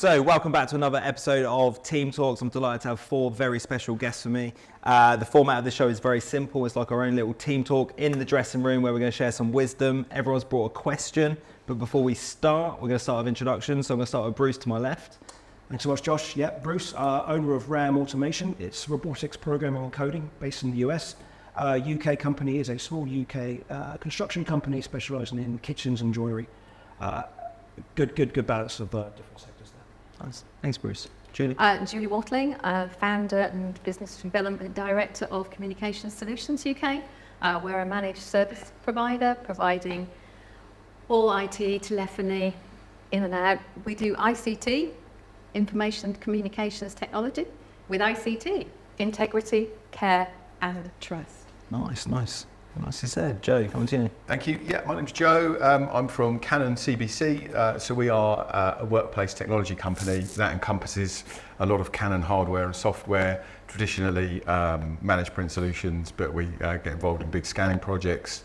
So, welcome back to another episode of Team Talks. I'm delighted to have 4 very special guests for me. The format of the show is very simple. It's like our own little team talk in the dressing room where we're going to share some wisdom. Everyone's brought a question, but before we start, we're going to start with introductions. So I'm going to start with Bruce to my left. Thanks so much, Josh. Yeah, Bruce, owner of RAM Automation. It's robotics programming and coding based in the US. UK company is a small UK construction company specialising in kitchens and joinery. Good balance of different sectors there. Nice. Thanks, Bruce. Julie? Julie Watling, founder and business development director of Communications Solutions UK. We're a managed service provider providing all IT, telephony, in and out. We do ICT, information and communications technology, with ICT, integrity, care and trust. Nice. Nicely said. Joe, coming to you. Thank you. Yeah, my name's Joe. I'm from Canon CBC. So we are a workplace technology company that encompasses a lot of Canon hardware and software, traditionally managed print solutions, but we get involved in big scanning projects.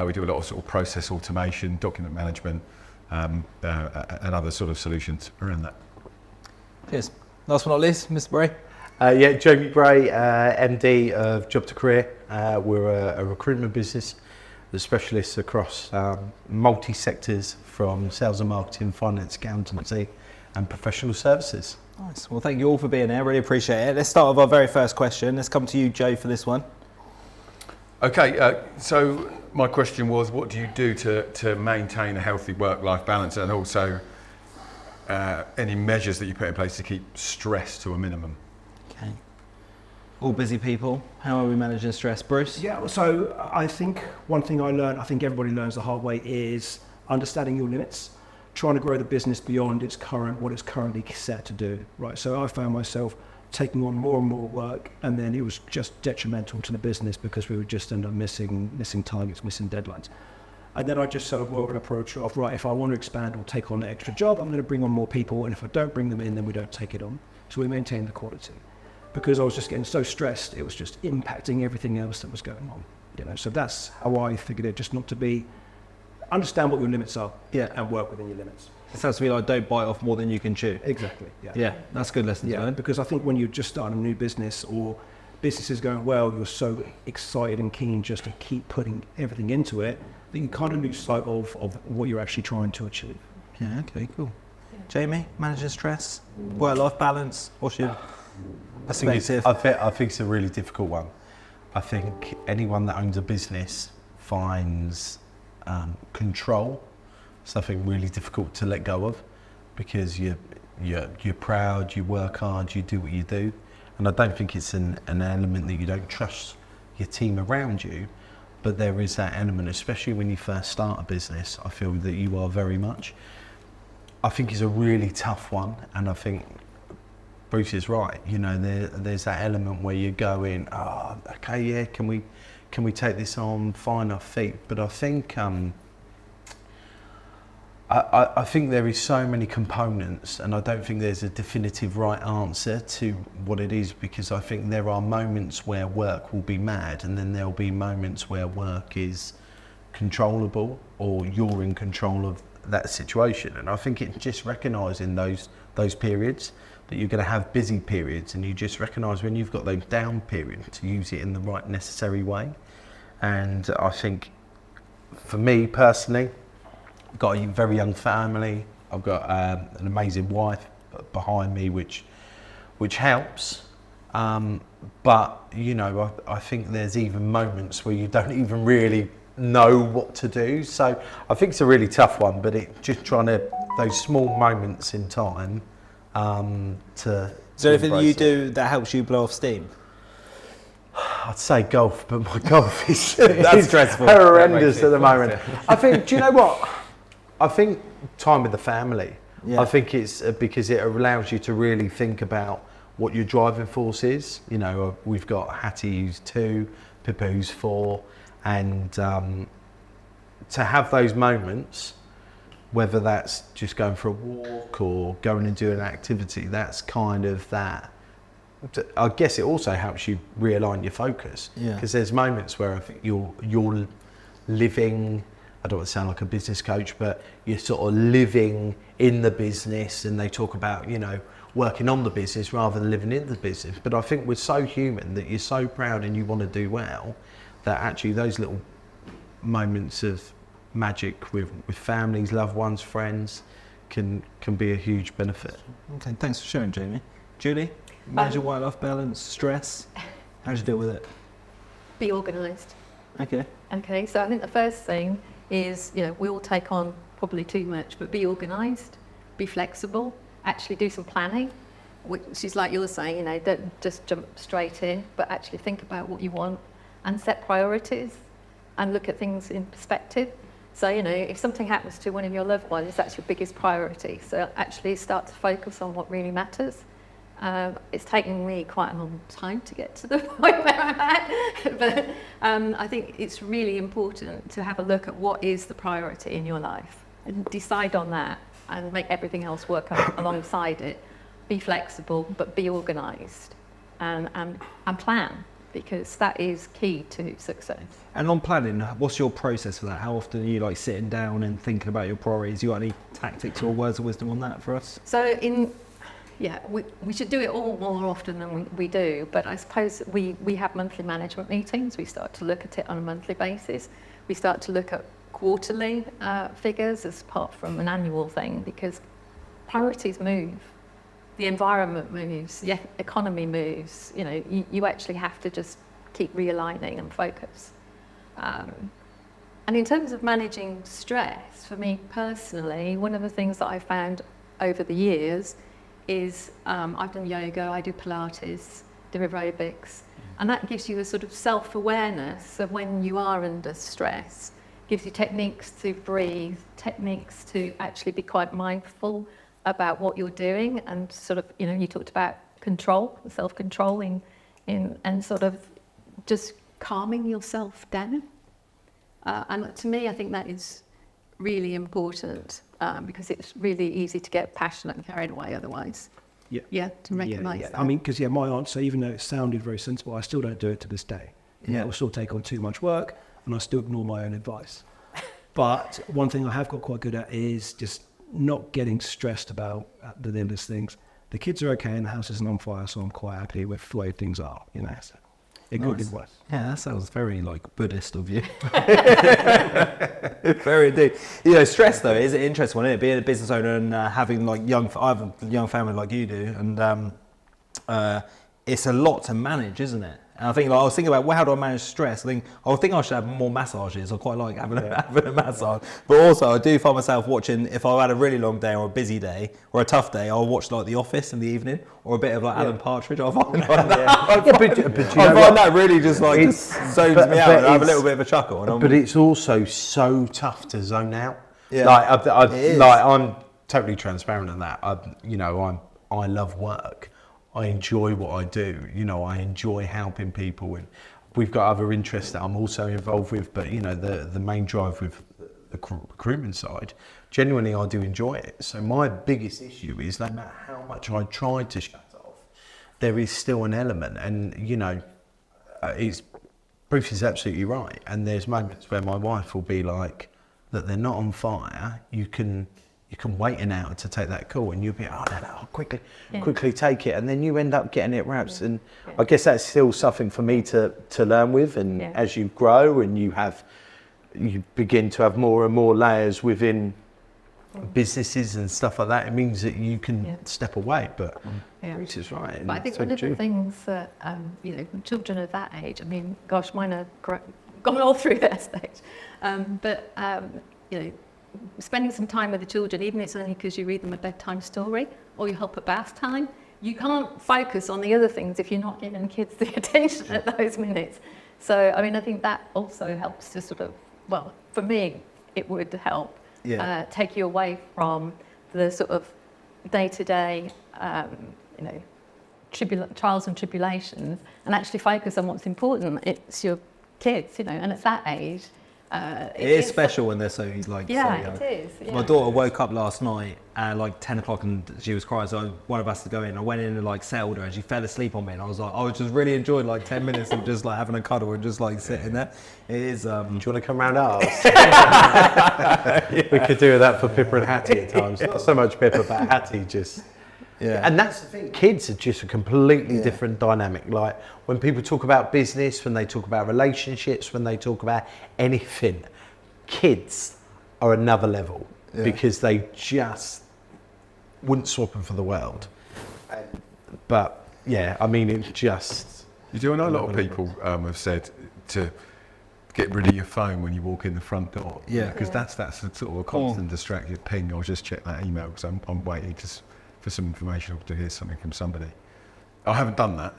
We do a lot of sort of process automation, document management, and other sort of solutions around that. Cheers. Last but not least, Mr. Bray. Jamie Bray, MD of Job to Career. We're a recruitment business that specialists across multi-sectors from sales and marketing, finance, accountancy and professional services. Nice. Well, thank you all for being here. Really appreciate it. Let's start with our very first question. Let's come to you, Joe, for this one. Okay, so my question was, what do you do to maintain a healthy work-life balance, and also any measures that you put in place to keep stress to a minimum? Okay. All busy people. How are we managing stress, Bruce? Yeah, so I think one thing I learned, I think everybody learns the hard way, is understanding your limits, trying to grow the business beyond what it's currently set to do, right? So I found myself taking on more and more work, and then it was just detrimental to the business because we would just end up missing targets, missing deadlines. And then I just sort of worked an approach of, right, if I want to expand or take on an extra job, I'm going to bring on more people, and if I don't bring them in, then we don't take it on. So we maintain the quality. Because I was just getting so stressed, it was just impacting everything else that was going on. So that's how I figured it, just not to understand what your limits are, and work within your limits. It sounds to me like don't bite off more than you can chew. Exactly. Yeah, that's a good lesson to learn. Because I think when you're just starting a new business or business is going well, you're so excited and keen just to keep putting everything into it that you kind of lose sight of what you're actually trying to achieve. Yeah. Okay. Cool. Jamie, managing stress, work-life balance. What's your perspective? I think it's a really difficult one. I think anyone that owns a business finds control something really difficult to let go of, because you're proud, you work hard, you do what you do, and I don't think it's an element that you don't trust your team around you, but there is that element, especially when you first start a business. I feel that you are very much. I think it's a really tough one, and I think Bruce is right. There's that element where you go in, can we take this on, find our feet? But I think I think there is so many components, and I don't think there's a definitive right answer to what it is, because I think there are moments where work will be mad, and then there'll be moments where work is controllable, or you're in control of that situation. And I think it's just recognising those periods, that you're going to have busy periods, and you just recognise when you've got those down periods to use it in the right necessary way. And I think for me personally, I've got a very young family. I've got an amazing wife behind me, which helps. But I think there's even moments where you don't even really know what to do. So I think it's a really tough one, but it just trying to those small moments in time to. Is there anything that you do that helps you blow off steam? I'd say golf, but my golf is That's stressful. Horrendous at the moment. I think. Do you know what? I think time with the family. Yeah. I think it's because it allows you to really think about what your driving force is. We've got Hattie who's 2, Pippa who's 4, and to have those moments, whether that's just going for a walk or going and doing an activity, that's kind of that. I guess it also helps you realign your focus, because there's moments where I think you're living I don't want to sound like a business coach, but you're sort of living in the business, and they talk about, you know, working on the business rather than living in the business. But I think we're so human that you're so proud and you want to do well, that actually those little moments of magic with families, loved ones, friends can be a huge benefit. Okay, thanks for sharing, Jamie. Julie, manage your work-life balance, stress. How do you deal with it? Be organised. Okay. Okay, so I think the first thing is, you know, we all take on probably too much, but be organised, be flexible, actually do some planning, which is like you're saying, you know, don't just jump straight in, but actually think about what you want and set priorities and look at things in perspective. So, you know, if something happens to one of your loved ones, that's your biggest priority. So actually start to focus on what really matters. It's taken me quite a long time to get to the point where I'm at, but I think it's really important to have a look at what is the priority in your life and decide on that and make everything else work alongside it. Be flexible, but be organised and plan, because that is key to success. And on planning, what's your process for that? How often are you like sitting down and thinking about your priorities? You got any tactics or words of wisdom on that for us? So we should do it all more often than we do, but I suppose we have monthly management meetings. We start to look at it on a monthly basis. We start to look at quarterly figures as apart from an annual thing, because priorities move, the environment moves, the economy moves. You know, you actually have to just keep realigning and focus. And in terms of managing stress, for me personally, one of the things that I've found over the years is I've done yoga, I do Pilates, do aerobics, and that gives you a sort of self-awareness of when you are under stress. Gives you techniques to breathe, techniques to actually be quite mindful about what you're doing, and sort of, you know, you talked about control, self-control in and sort of just calming yourself down. And to me, I think that is really important because it's really easy to get passionate and carried away otherwise. Yeah. Yeah, to recognise that. I mean, because my answer, even though it sounded very sensible, I still don't do it to this day. Yeah. I will still take on too much work, and I still ignore my own advice. But one thing I have got quite good at is just not getting stressed about the endless things. The kids are okay and the house isn't on fire, so I'm quite happy with the way things are, you know. So ignore Nice. advice. Yeah, that sounds very like Buddhist of you. Very indeed. You know, stress though is an interesting one, isn't it? Being a business owner and having like I have a young family like you do, and it's a lot to manage, isn't it? And I think, like, I was thinking about, well, how do I manage stress? I think I should have more massages. I quite like having a massage. But also, I do find myself watching, if I've had a really long day or a busy day or a tough day, I'll watch like The Office in the evening or a bit of like Alan Partridge. I find that really just like just zones me out, and I have a little bit of a chuckle. But it's also so tough to zone out. Yeah, I'm totally transparent in that. I love work. I enjoy what I do. You know, I enjoy helping people, and we've got other interests that I'm also involved with. But you know, the main drive with the recruitment side, genuinely, I do enjoy it. So my biggest issue is no matter how much I try to shut off, there is still an element, and you know, Bruce is absolutely right. And there's moments where my wife will be like, that they're not on fire. You can wait an hour to take that call, and you'll be, I'll quickly take it, and then you end up getting it wraps. And I guess that's still something for me to learn with. And as you grow and you begin to have more and more layers within businesses and stuff like that, it means that you can step away. But Bruce is right. But I think one of the things that children of that age, I mean, gosh, mine are gone all through that stage, spending some time with the children, even if it's only because you read them a bedtime story or you help at bath time, you can't focus on the other things if you're not giving kids the attention at those minutes. So, I mean, I think that also helps to sort of, well, for me, it would help take you away from the sort of day-to-day, trials and tribulations, and actually focus on what's important. It's your kids, and at that age, It is special when they're so like. Yeah, so young. it is. Yeah. My daughter woke up last night at like 10 o'clock and she was crying, so one of us to go in. I went in and like settled her and she fell asleep on me, and I was just really enjoyed like 10 minutes of just like having a cuddle and just like sitting there. It is. Do you want to come round ours? We could do that for Pippa and Hattie at times. Not so much Pippa, but Hattie just. Yeah. And that's the thing, kids are just a completely different dynamic. Like when people talk about business, when they talk about relationships, when they talk about anything, kids are another level because they just wouldn't swap them for the world. But yeah, I mean, it just... You do know a lot of people have said to get rid of your phone when you walk in the front door. Yeah. Because that's a sort of a constant distracted ping. I'll just check that email because I'm waiting for some information or to hear something from somebody. I haven't done that.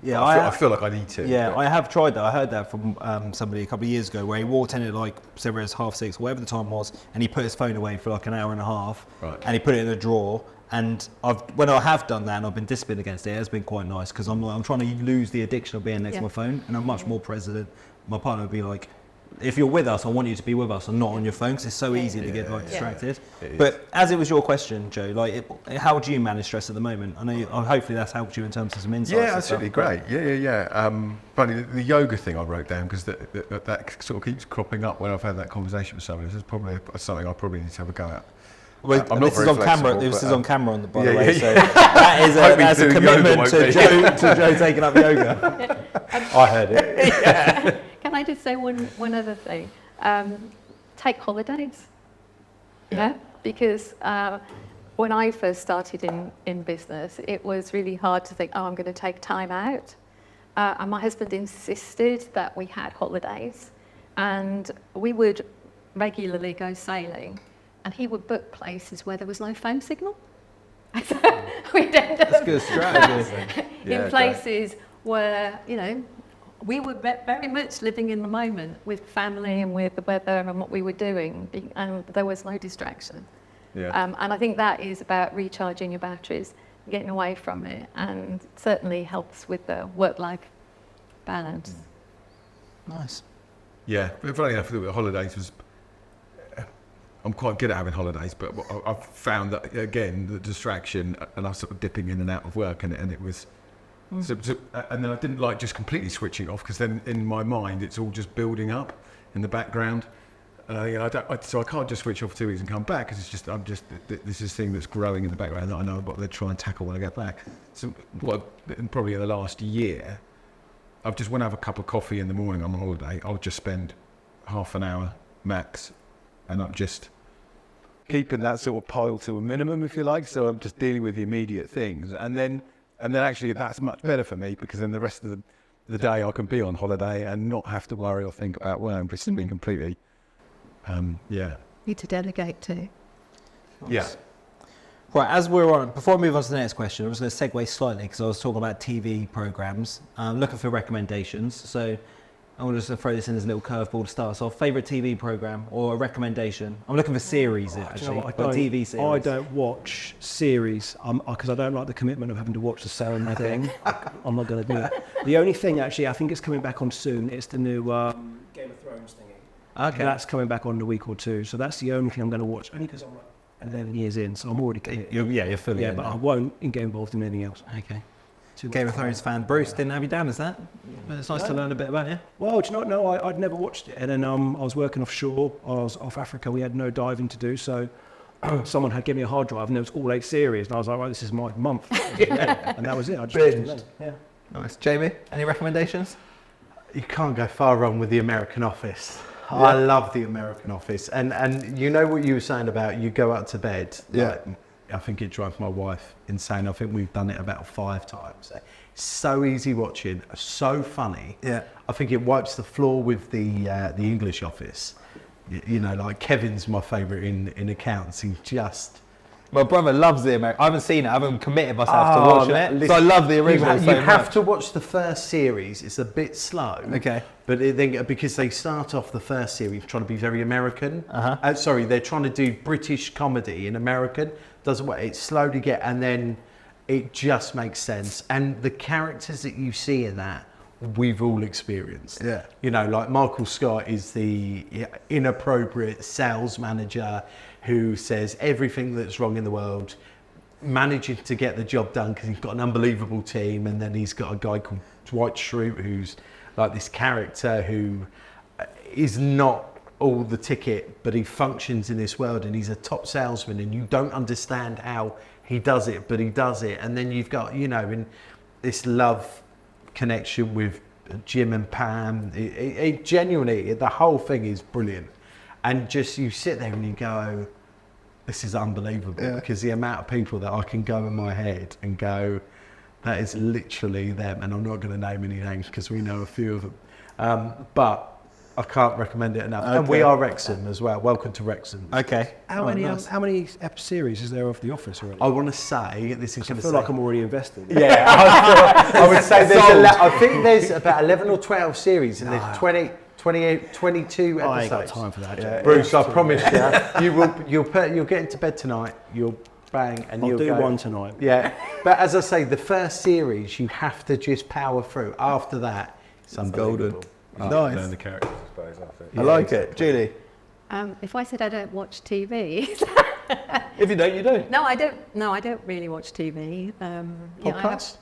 Yeah, I feel like I need to. Yeah, but I have tried that. I heard that from somebody a couple of years ago where he walked in at like, say it was 6:30, whatever the time was, and he put his phone away for like an hour and a half, Right. and he put it in a drawer. And when I have done that and I've been disciplined against it, it has been quite nice because I'm trying to lose the addiction of being next to my phone, and I'm much more present. My partner would be like, if you're with us, I want you to be with us and not on your phone because it's so easy to get like distracted. But as it was your question, Joe, like, how do you manage stress at the some I know hopefully that's helped you in terms of some insights. Yeah, absolutely great. Yeah. Funny, the yoga thing I wrote down because that sort of keeps cropping up when I've had that conversation with somebody. This is probably something I probably need to have a go at. Well, I'm not this is very on camera. flexible, This but, is on camera, by the yeah, way. yeah, So that's a doing commitment yoga to won't Joe taking up yoga. I heard it. Can I just say one other thing? Take holidays. Yeah, because when I first started in business, it was really hard to think, I'm going to take time out. And my husband insisted that we had holidays, and we would regularly go sailing, and he would book places where there was no phone signal. So we'd end up That's good strategy. in places where, we were very much living in the moment with family and with the weather and what we were doing, and there was no distraction. Yeah. And I think that is about recharging your batteries, getting away from it, and certainly helps with the work-life balance. Nice. Yeah, but funny enough, the holidays was. I'm quite good at having holidays, but I've found that again the distraction, and I was sort of dipping in and out of work, and it was. So, and then I didn't like just completely switching off because then in my mind it's all just building up in the background. So I can't just switch off 2 weeks and come back because this is this thing that's growing in the background that I know what they're trying to tackle when I get back. So probably in the last year, I've just when I have a cup of coffee in the morning, I'm on holiday, I'll just spend half an hour max, and I'm just keeping that sort of pile to a minimum, if you like. So I'm just dealing with the immediate things, and then actually that's much better for me because then the rest of the day I can be on holiday and not have to worry or think about where I'm just being completely, Need to delegate too. Yeah. Right, as we're on, before I move on to the next question, I'm just going to segue slightly because I was talking about TV programs. I'm looking for recommendations. So I want to just throw this in as a little curveball to start us off. Favourite TV program or a recommendation? I'm looking for series, actually, but TV series. I don't watch series because I don't like the commitment of having to watch the same thing. I'm not going to do it. The only thing, actually, I think it's coming back on soon. It's the new Game of Thrones thingy. Okay. That's coming back on in a week or two. So that's the only thing I'm going to watch. Only because I'm like 11 years in, so I'm already committed. You're fully in but now. I won't get involved in anything else. Okay. Game of Thrones fan. Bruce, didn't have you down as that? But it's nice to learn a bit about you. Well, do you not know? I'd never watched it. And then I was working offshore. I was off Africa. We had no diving to do. So someone had given me a hard drive and there was all 8 series. And I was like, right, this is my month. And that was it. I just watched it then. Yeah. Nice. Jamie, any recommendations? You can't go far wrong with The American Office. I love The American Office. And you know what you were saying about you go out to bed? Yeah. I think it drives my wife insane. I think we've done it about 5 times. So easy watching, so funny. Yeah. I think it wipes the floor with the English Office. You know, like Kevin's my favourite in accounts. He just... My brother loves The American. I haven't seen it. I haven't committed myself to watching it. Listen, So I love the original. You have to watch the first series. It's a bit slow. Okay. But then because they start off the first series trying to be very American. Uh-huh. They're trying to do British comedy in American. Doesn't work. It slowly and then it just makes sense. And the characters that you see in that we've all experienced. Yeah. You know, like Michael Scott is the inappropriate sales manager who says everything that's wrong in the world, managing to get the job done because he's got an unbelievable team, and then he's got a guy called Dwight Schrute who's like this character who is not all the ticket, but he functions in this world and he's a top salesman, and you don't understand how he does it, but he does it. And then you've got, you know, in this love connection with Jim and Pam, it genuinely, the whole thing is brilliant. And just you sit there and you go, this is unbelievable, because the amount of people that I can go in my head and go, that is literally them. And I'm not going to name any names because we know a few of them. But I can't recommend it enough. Okay. And we are Wrexham as well. Welcome to Wrexham. Okay. How many series is there of The Office already? I want to say, this is I going to feel say... like I'm already invested. Yeah, I would say I think there's about 11 or 12 series and there's 22 episodes. I ain't got time for that, Jack. Bruce, I promise you'll get into bed tonight, you'll bang and I'll you'll do go. one tonight. Yeah, but as I say, the first series you have to just power through. After that, it's unbelievable. golden. Nice. Learn the characters, I suppose. That's it. I like it. Julie, If I said I don't watch TV, if you don't, you don't. no, I don't. No, I don't really watch TV. Podcasts?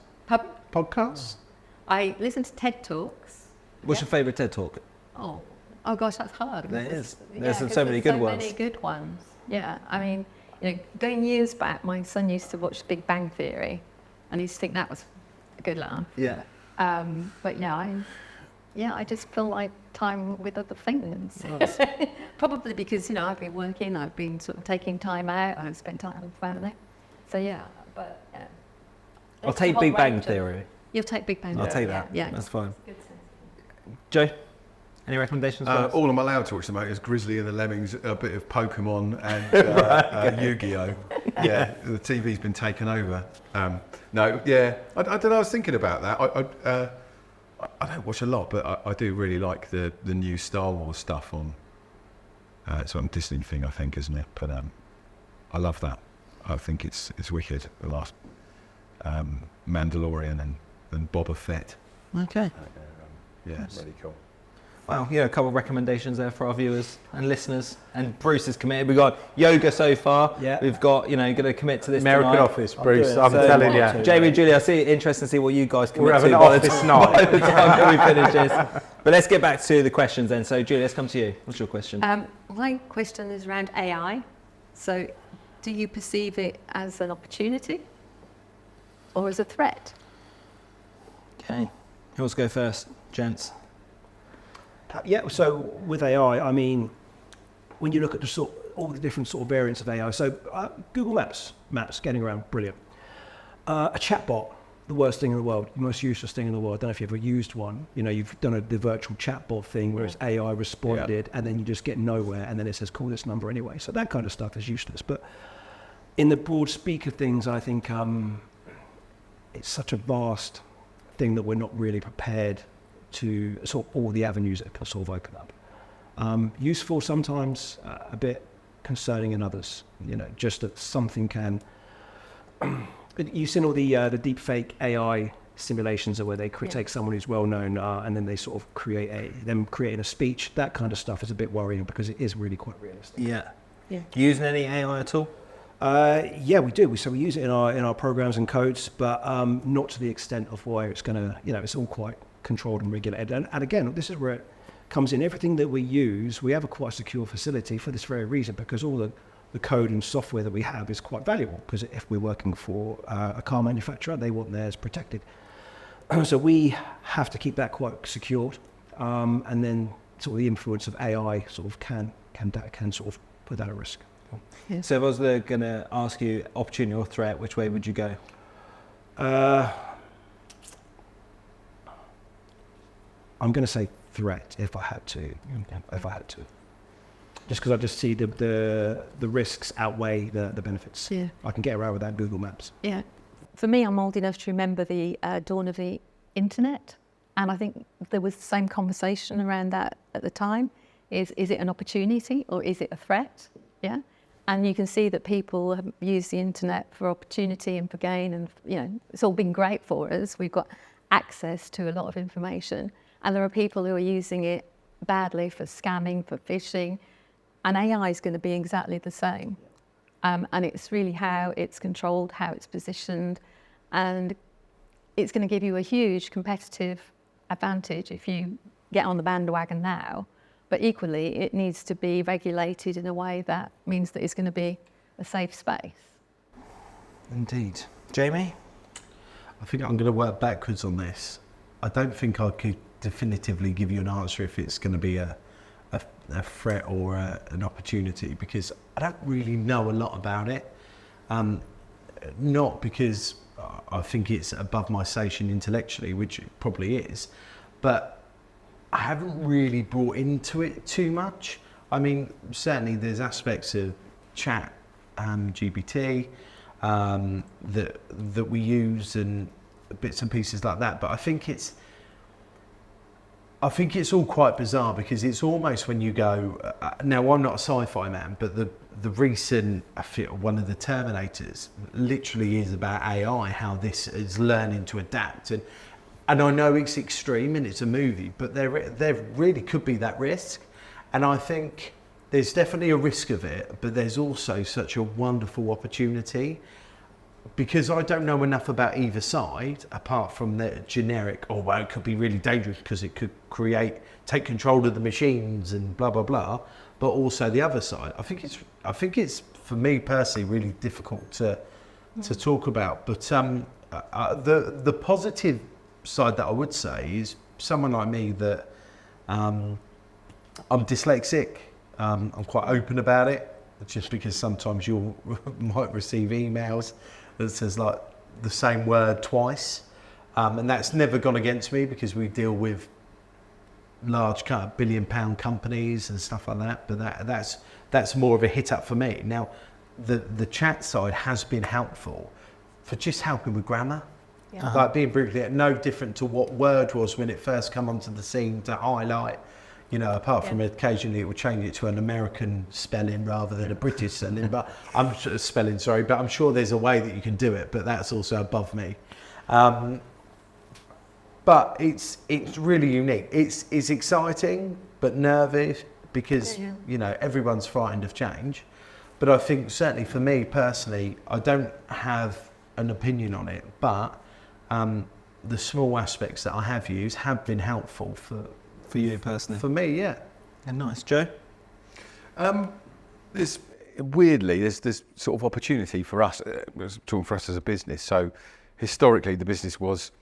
Podcasts? I listen to TED Talks. What's your favourite TED Talk? Oh gosh, that's hard. There is. Yeah, There's 'cause so many good ones. So many good ones. Yeah, I mean, you know, going years back, my son used to watch Big Bang Theory, and he used to think that was a good laugh. Yeah. But I just feel like time with other things. Nice. Probably because, you know, I've been working, I've been sort of taking time out, I've spent time with family. So yeah, but yeah. I'll take Big Bang Theory. You'll take Big Bang I'll Theory. take that. Yeah. That's fine. Good sense. Joe, any recommendations? for us? All I'm allowed to watch tonight is Grizzly and the Lemmings, a bit of Pokemon and Yu-Gi-Oh! Yeah, the TV's been taken over. I don't know, I was thinking about that. I don't watch a lot, but I do really like the new Star Wars stuff on some Disney thing, I think, isn't it? But I love that. I think it's wicked. The last Mandalorian and Boba Fett. Okay. Really cool. Well, a couple of recommendations there for our viewers and listeners. And Bruce is committed. We've got yoga so far. Yeah. We've got, going to commit to this American tonight. Office, Bruce, doing it. I'm So telling want you. to. Jamie and Julie, I see interested to see what you guys commit We're having to an by the office time- night. by the time that we finish this. But let's get back to the questions then. So, Julie, let's come to you. What's your question? My question is around AI. So, do you perceive it as an opportunity or as a threat? Okay. Who wants to go first? Gents. Yeah, so with AI, I mean, when you look at all the different sort of variants of AI, so Google Maps, getting around, brilliant. A chatbot, the worst thing in the world, the most useless thing in the world. I don't know if you've ever used one. You've done the virtual chatbot thing where it's AI responded and then you just get nowhere and then it says, call this number anyway. So that kind of stuff is useless. But in the broad speak of things, I think it's such a vast thing that we're not really prepared to sort of all the avenues that can sort of open up. Useful sometimes, a bit concerning in others. Just that something can. You've seen all the deep fake AI simulations where they take someone who's well known and then they sort of creating a speech. That kind of stuff is a bit worrying because it is really quite realistic. Yeah. Yeah. Using any AI at all? Yeah, we do. So we use it in our programs and codes, but not to the extent of where it's going to. It's all quite controlled and regulated. And again, this is where it comes in. Everything that we use, we have a quite secure facility for this very reason, because all the code and software that we have is quite valuable, because if we're working for a car manufacturer, they want theirs protected. So we have to keep that quite secured. And then sort of the influence of AI sort of can sort of put that at risk. Yeah. So if I was going to ask you opportunity or threat, which way would you go? I'm going to say threat if I had to. Just because I just see the risks outweigh the benefits. Yeah. I can get around without Google Maps. Yeah. For me, I'm old enough to remember the dawn of the internet. And I think there was the same conversation around that at the time. Is it an opportunity or is it a threat? Yeah. And you can see that people have used the internet for opportunity and for gain, and it's all been great for us. We've got access to a lot of information. And there are people who are using it badly for scamming, for phishing, and AI is going to be exactly the same. And it's really how it's controlled, how it's positioned, and it's going to give you a huge competitive advantage if you get on the bandwagon now. But equally, it needs to be regulated in a way that means that it's going to be a safe space. Indeed. Jamie? I think I'm going to work backwards on this. I don't think I could definitively give you an answer if it's going to be a threat or an opportunity, because I don't really know a lot about it. Not because I think it's above my station intellectually, which it probably is, but I haven't really brought into it too much. I mean, certainly there's aspects of chat, GPT, that we use and bits and pieces like that, but I think it's all quite bizarre, because it's almost when you go, now I'm not a sci-fi man, but the recent, I feel one of the Terminators literally is about AI, how this is learning to adapt. And I know it's extreme and it's a movie, but there really could be that risk. And I think there's definitely a risk of it, but there's also such a wonderful opportunity. Because I don't know enough about either side, apart from the generic, oh, well, it could be really dangerous because it could take control of the machines and blah, blah, blah. But also the other side, I think it's for me personally, really difficult to talk about. But the positive side that I would say is someone like me that I'm dyslexic. I'm quite open about it, just because sometimes you might receive emails that says like the same word twice, and that's never gone against me, because we deal with large kind of £billion companies and stuff like that. But that's more of a hit up for me. Now, the chat side has been helpful for just helping with grammar, like being brutally no different to what Word was when it first come onto the scene to highlight. You know, apart from occasionally it will change it to an American spelling rather than a British spelling, but I'm sure there's a way that you can do it, but that's also above me. But it's really unique. It's exciting, but nervous, because you know, everyone's frightened of change. But I think certainly for me personally, I don't have an opinion on it, but the small aspects that I have used have been helpful for you personally? For me, yeah. And nice. Joe? There's this sort of opportunity for us, talking for us as a business. So historically, the business was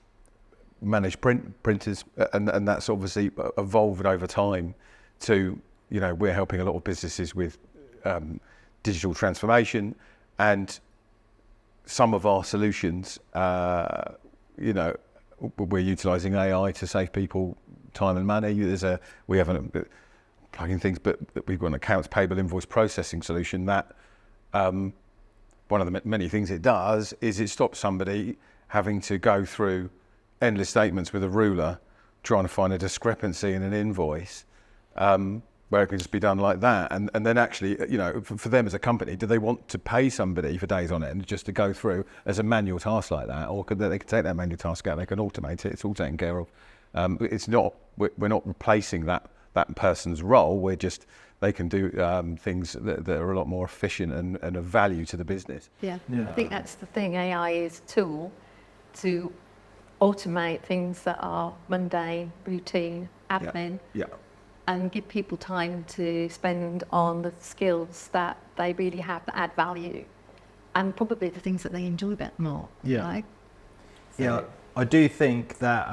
managed printers, and that's obviously evolved over time to, you know, we're helping a lot of businesses with digital transformation, and some of our solutions, you know, we're utilising AI to save people time and money. We haven't plugging things, but we've got an accounts payable invoice processing solution that one of the many things it does is it stops somebody having to go through endless statements with a ruler trying to find a discrepancy in an invoice, where it can just be done like that. And then actually, you know, for them as a company, do they want to pay somebody for days on end just to go through as a manual task like that? Or they could take that manual task out, they can automate it, it's all taken care of. It's not, we're not replacing that person's role, they can do things that are a lot more efficient and of value to the business. Yeah, I think that's the thing. AI is a tool to automate things that are mundane, routine, admin, and give people time to spend on the skills that they really have that add value, and probably the things that they enjoy a bit more. Right? Yeah, I do think that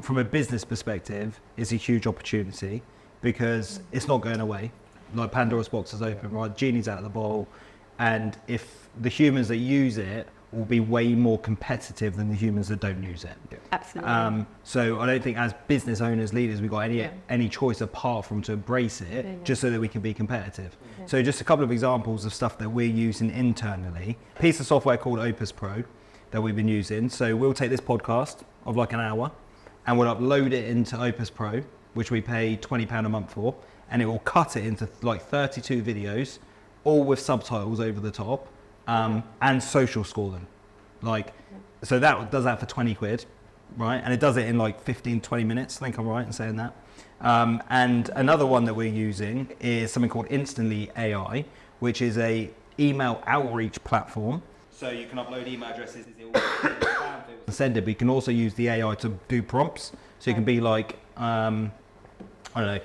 from a business perspective, it's a huge opportunity, because it's not going away. Like Pandora's box is open, right? Genie's out of the bottle, and if the humans that use it will be way more competitive than the humans that don't use it. Absolutely. So I don't think as business owners, leaders, we've got any choice apart from to embrace it, just so that we can be competitive. So just a couple of examples of stuff that we're using internally. A piece of software called Opus Pro that we've been using. So we'll take this podcast of like an hour and we'll upload it into Opus Pro, which we pay £20 a month for, and it will cut it into like 32 videos, all with subtitles over the top. And social score them, so that does that for 20 quid. right? And it does it in like 15, 20 minutes. I think I'm right in saying that. And another one that we're using is something called Instantly AI, which is a email outreach platform. So you can upload email addresses and send it, but you can also use the AI to do prompts. So you can be like, I don't know,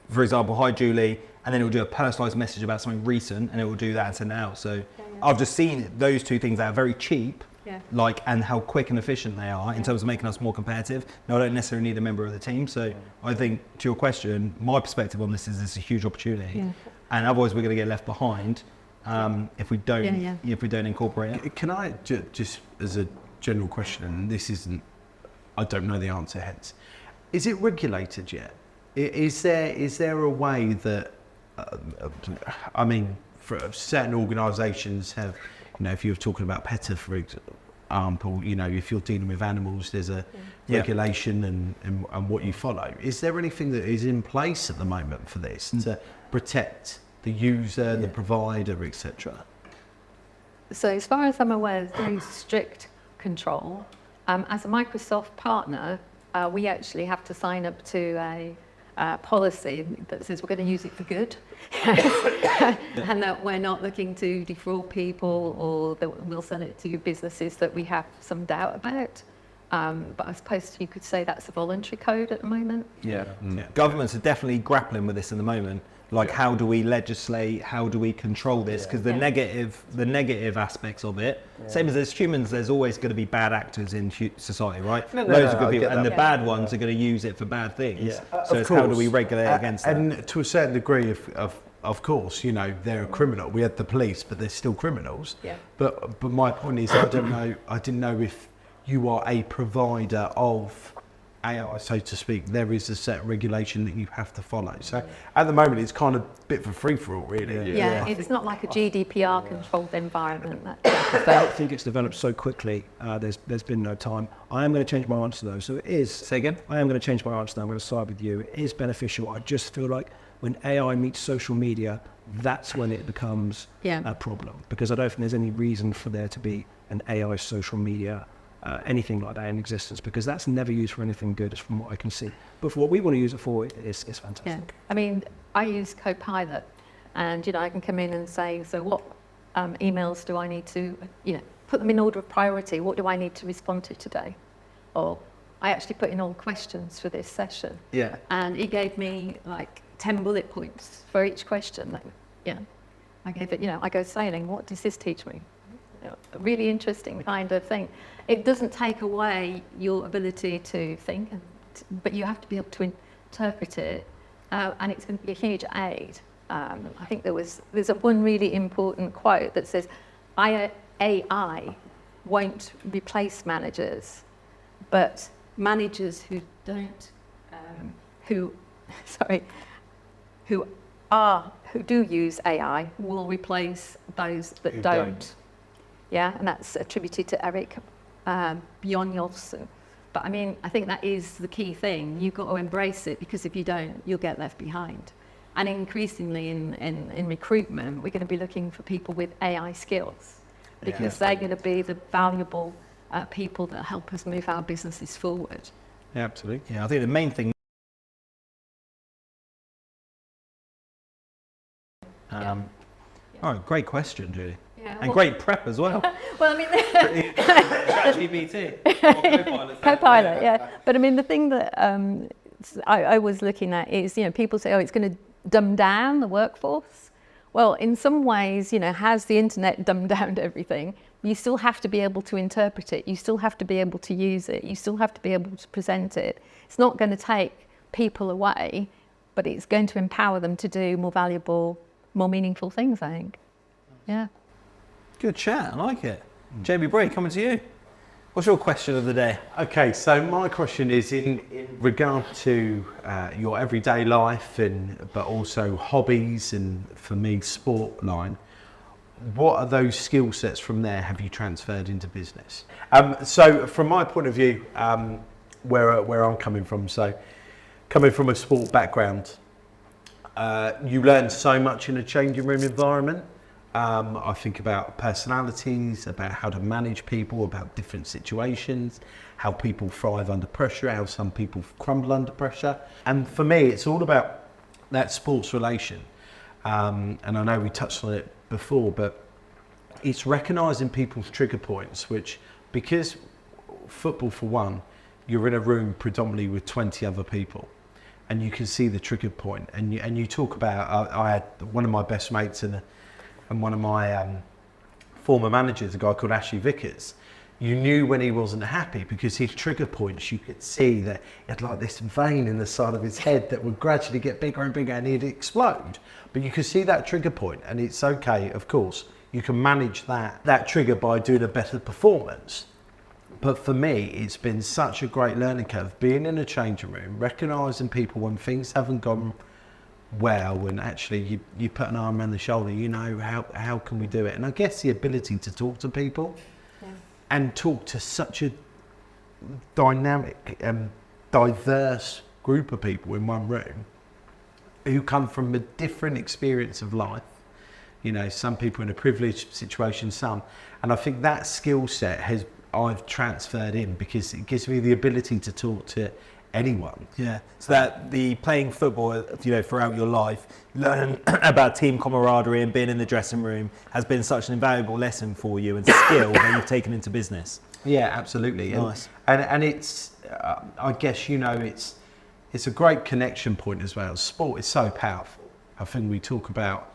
for example, hi Julie, and then it will do a personalized message about something recent, and it will do that and send it out. So I've just seen those two things that are very cheap, like, and how quick and efficient they are in terms of making us more competitive. Now, I don't necessarily need a member of the team. So I think, to your question, my perspective on this is it's a huge opportunity, and otherwise we're going to get left behind if we don't if we don't incorporate it. Can I just as a general question, and this isn't, I don't know the answer, hence, is it regulated yet? Is there a way that, I mean, for certain organisations have, you know, if you're talking about PETA, for example, you know, if you're dealing with animals, there's a regulation and what you follow. Is there anything that is in place at the moment for this to protect the user, the provider, etc.? So as far as I'm aware, there's very strict control. As a Microsoft partner, we actually have to sign up to a policy that says we're going to use it for good and that we're not looking to defraud people or that we'll sell it to businesses that we have some doubt about. But I suppose you could say that's a voluntary code at the moment. Governments are definitely grappling with this at the moment. Like, how do we legislate? How do we control this? Because the negative aspects of it, same as there's humans, there's always going to be bad actors in society, right? Loads of good people, and the bad ones are going to use it for bad things. So it's how do we regulate against that? And to a certain degree, of course, you know, they're a criminal. We had the police, but they're still criminals. But my point is, I didn't know if you are a provider of AI, so to speak. There is a set regulation that you have to follow. So at the moment, it's kind of a bit of a free-for-all, really. It's not like a GDPR controlled environment. I think it's developed so quickly. There's been no time. I am going to change my answer though. So it is. Say again? I am going to change my answer. I'm going to side with you. It is beneficial. I just feel like when AI meets social media, that's when it becomes a problem, because I don't think there's any reason for there to be an AI social media anything like that in existence, because that's never used for anything good, from what I can see. But for what we want to use it for, it's fantastic. I mean, I use Copilot, and you know, I can come in and say, so what emails do I need to, you know, put them in order of priority. What do I need to respond to today? Or I actually put in all questions for this session. And he gave me like 10 bullet points for each question. Like, I gave it, you know, I go sailing. What does this teach me? You know, a really interesting kind of thing. It doesn't take away your ability to think, but you have to be able to interpret it, and it's going to be a huge aid. I think there's one really important quote that says, AI won't replace managers, but managers who do use AI will replace those that don't. And that's attributed to Eric Bjornjolfsson. But I mean, I think that is the key thing. You've got to embrace it, because if you don't, you'll get left behind. And increasingly in recruitment, we're going to be looking for people with AI skills, because they're going to be the valuable people that help us move our businesses forward. Yeah, absolutely. I think the main thing. All right, great question, Julie. And great prep as well. Well, I mean, ChatGPT. Copilot, But I mean, the thing that I was looking at is, you know, people say, oh, it's going to dumb down the workforce. Well, in some ways, you know, has the internet dumbed down everything? You still have to be able to interpret it. You still have to be able to use it. You still have to be able to present it. It's not going to take people away, but it's going to empower them to do more valuable, more meaningful things, I think. Good chat, I like it. Jamie Bray, coming to you. What's your question of the day? Okay, so my question is in regard to your everyday life, but also hobbies, and for me, sport line. What are those skill sets from there have you transferred into business? So from my point of view, where I'm coming from, so coming from a sport background, you learn so much in a changing room environment. I think about personalities, about how to manage people, about different situations, how people thrive under pressure, how some people crumble under pressure. And for me, it's all about that sports relation. And I know we touched on it before, but it's recognising people's trigger points, which, because football, for one, you're in a room predominantly with 20 other people, and you can see the trigger point. And you talk about, I had one of my best mates and one of my former managers, a guy called Ashley Vickers. You knew when he wasn't happy because his trigger points, you could see that he had like this vein in the side of his head that would gradually get bigger and bigger and he'd explode. But you could see that trigger point, and it's okay, of course, you can manage that trigger by doing a better performance. But for me, it's been such a great learning curve, being in a changing room, recognising people when things haven't gone well, and actually you put an arm around the shoulder, you know, how can we do it? And I guess the ability to talk to people and talk to such a dynamic and diverse group of people in one room who come from a different experience of life. You know, some people in a privileged situation, some. And I think that skill set I've transferred in because it gives me the ability to talk to anyone. Yeah, so that the playing football, you know, throughout your life, learning about team camaraderie and being in the dressing room has been such an invaluable lesson for you and skill that you've taken into business. Yeah, absolutely. Nice. And it's, I guess, you know, it's a great connection point as well. Sport is so powerful. I think we talk about,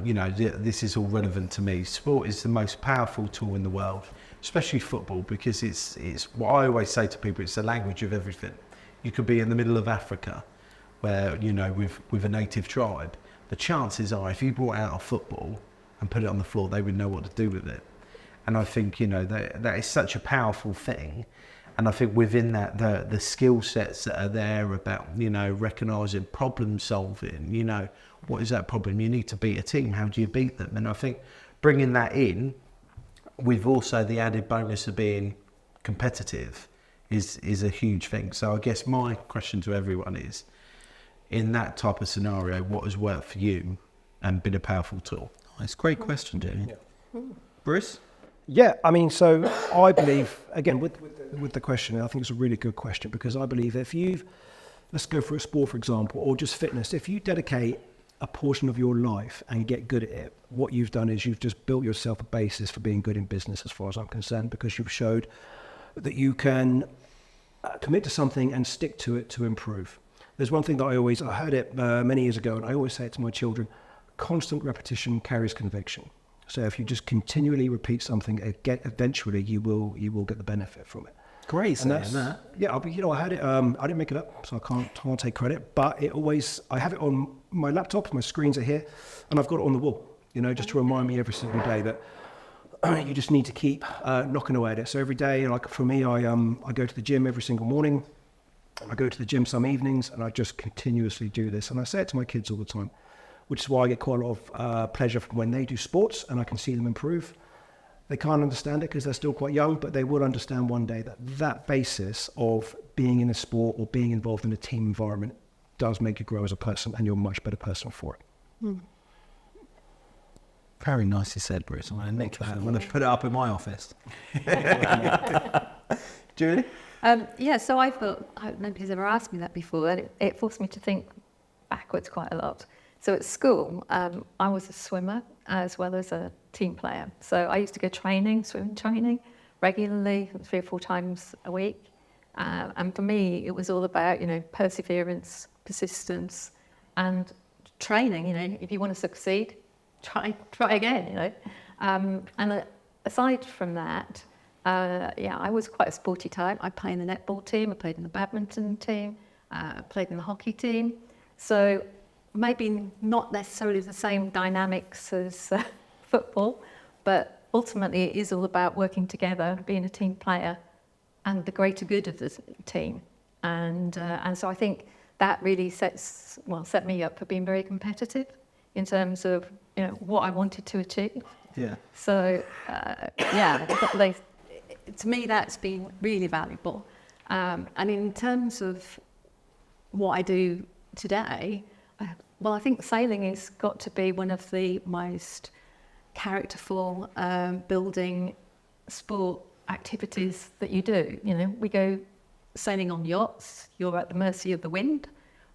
you know, this is all relevant to me. Sport is the most powerful tool in the world, especially football, because it's what I always say to people, it's the language of everything. You could be in the middle of Africa where, you know, with a native tribe. The chances are if you brought out a football and put it on the floor, they would know what to do with it. And I think, you know, that is such a powerful thing. And I think within that, the skill sets that are there about, you know, recognising problem solving, you know, what is that problem? You need to beat a team. How do you beat them? And I think bringing that in with also the added bonus of being competitive is a huge thing. So I guess my question to everyone is, in that type of scenario, what has worked for you and been a powerful tool? Nice, great question, Jamie. Yeah. Bruce? Yeah, I mean, so I believe, again, with the question, I think it's a really good question, because I believe if let's go for a sport, for example, or just fitness, if you dedicate a portion of your life and get good at it, what you've done is you've just built yourself a basis for being good in business, as far as I'm concerned, because you've showed that you can commit to something and stick to it to improve. There's one thing that I heard it many years ago, and I always say it to my children: constant repetition carries conviction. So if you just continually repeat something, eventually you will get the benefit from it. Great saying that. Yeah, I had it. I didn't make it up, so I can't take credit. But I have it on my laptop. My screens are here, and I've got it on the wall. You know, just to remind me every single day that you just need to keep knocking away at it. So every day, like for me, I go to the gym every single morning. I go to the gym some evenings, and I just continuously do this. And I say it to my kids all the time, which is why I get quite a lot of pleasure from when they do sports and I can see them improve. They can't understand it because they're still quite young, but they will understand one day that basis of being in a sport or being involved in a team environment does make you grow as a person, and you're a much better person for it. Mm. Very nicely said, Bruce. I'm going to nick that. I'm going to put it up in my office. Julie? Yeah, so I thought, nobody's ever asked me that before, and it forced me to think backwards quite a lot. So at school, I was a swimmer as well as a team player. So I used to go swimming training, regularly, 3 or 4 times a week. And for me, it was all about, you know, perseverance, persistence, and training. You know, if you want to succeed, try again, you know. And aside from that, I was quite a sporty type. I played in the netball team, I played in the badminton team, I played in the hockey team. So maybe not necessarily the same dynamics as football, but ultimately it is all about working together, being a team player, and the greater good of the team. And so I think that really set me up for being very competitive in terms of, you know, what I wanted to achieve. Yeah. So to me that's been really valuable. And in terms of what I do today, I think sailing has got to be one of the most characterful, building sport activities that you do. You know, we go sailing on yachts. You're at the mercy of the wind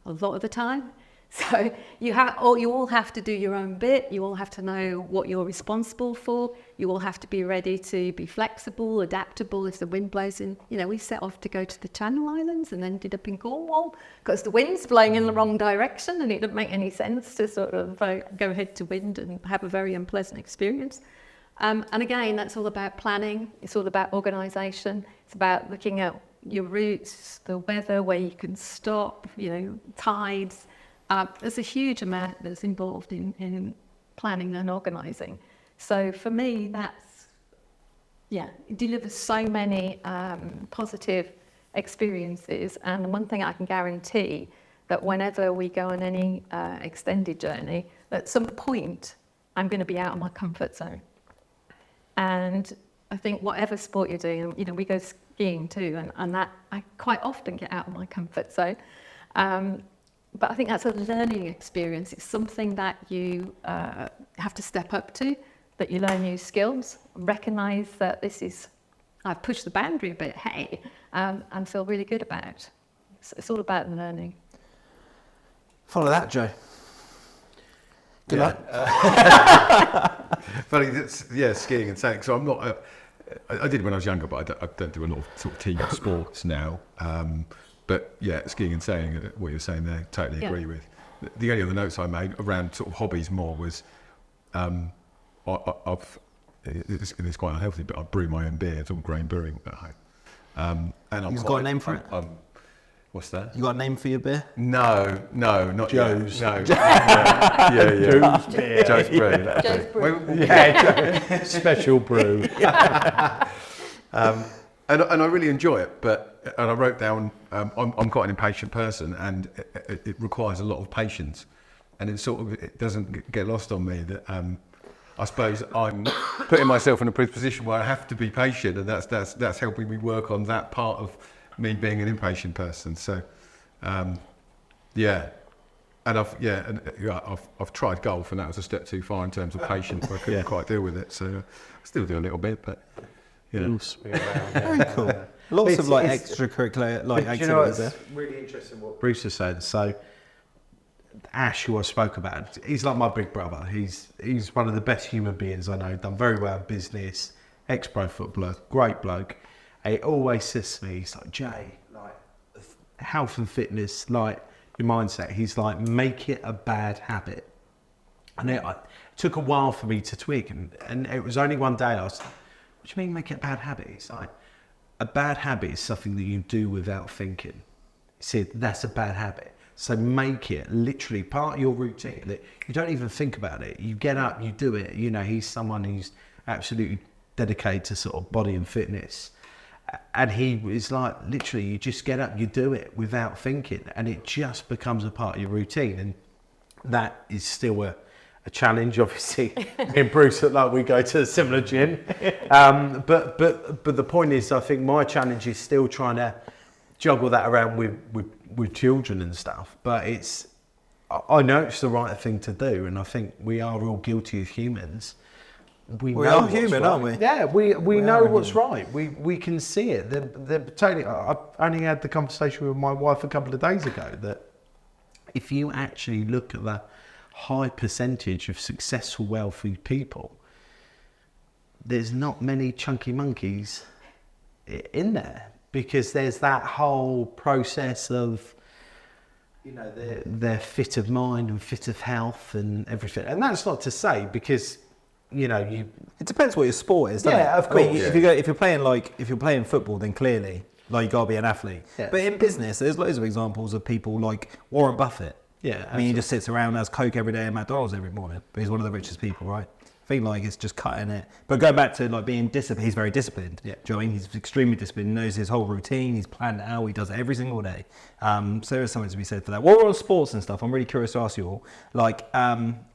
a lot of the time. So you all have to do your own bit. You all have to know what you're responsible for. You all have to be ready to be flexible, adaptable if the wind blows in. You know, we set off to go to the Channel Islands and ended up in Cornwall because the wind's blowing in the wrong direction and it didn't make any sense to sort of go head to wind and have a very unpleasant experience. And again, that's all about planning. It's all about organisation. It's about looking at your routes, the weather, where you can stop, you know, tides. There's a huge amount that's involved in planning and organising. So for me, it delivers so many positive experiences. And one thing I can guarantee, that whenever we go on any extended journey, at some point, I'm going to be out of my comfort zone. And I think whatever sport you're doing, you know, we go skiing too, and that I quite often get out of my comfort zone. But I think that's a learning experience. It's something that you have to step up to, that you learn new skills, recognise that I've pushed the boundary a bit, hey, and feel really good about it. So it's all about learning. Follow that, Joe. Good luck. Funny, skiing and sailing. So I'm not. I did when I was younger, but I don't do a lot of sort of team sports now. But yeah, skiing and sailing, what you're saying there, totally agree with. The only other notes I made around sort of hobbies more was, it's quite unhealthy, but I brew my own beer. It's all grain brewing at home. And You've got a name for it? What's that? You got a name for your beer? No, not Joe's. Yet. No. Yeah. Joe's beer. Joe's brew. Joe's brew. Yeah, Special brew. And I really enjoy it, and I wrote down, I'm quite an impatient person, and it requires a lot of patience, and it doesn't get lost on me that I suppose I'm putting myself in a position where I have to be patient, and that's helping me work on that part of me being an impatient person. So, and I've tried golf, and that was a step too far in terms of patience. I couldn't quite deal with it, so I still do a little bit, but. Yeah. Very cool. Lots of extracurricular activities you know, it's there. really interesting what Bruce is saying. So Ash, who I spoke about, he's like my big brother. He's one of the best human beings I know. Done very well in business. Ex-pro footballer, great bloke. And he always says to me, he's like, Jay, like health and fitness, like your mindset. He's like, make it a bad habit. And it took a while for me to twig, and it was only one day I was. What do you mean make it a bad habit? It's like, a bad habit is something that you do without thinking. He said, that's a bad habit. So make it literally part of your routine, that you don't even think about it. You get up, you do it. You know, he's someone who's absolutely dedicated to sort of body and fitness. And he was like, literally, you just get up, you do it without thinking, and it just becomes a part of your routine. And that is still a challenge, obviously. Me and Bruce look like we go to a similar gym, but the point is, I think my challenge is still trying to juggle that around with children and stuff. But I know it's the right thing to do, and I think we are all guilty as humans. We are human, right. aren't we? Yeah, we know what's right. We can see it. They're totally. I only had the conversation with my wife a couple of days ago that if you actually look at the high percentage of successful, wealthy people, there's not many chunky monkeys in there, because there's that whole process of, you know, they're fit of mind and fit of health and everything. And that's not to say, because, you know, it depends what your sport is, doesn't it? Of course. I mean, if you're playing football, then clearly, like, you gotta be an athlete. Yeah. But in business, there's loads of examples of people like Warren Buffett. Yeah, I mean, he just sits around and has Coke every day at McDonald's every morning, but he's one of the richest people, right? I think like it's just cutting it. But going back to like being disciplined, he's very disciplined. Yeah. Do you know what I mean? He's extremely disciplined. He knows his whole routine. He's planned it out. He does it every single day. So there's something to be said for that. While we're on sports and stuff, I'm really curious to ask you all, like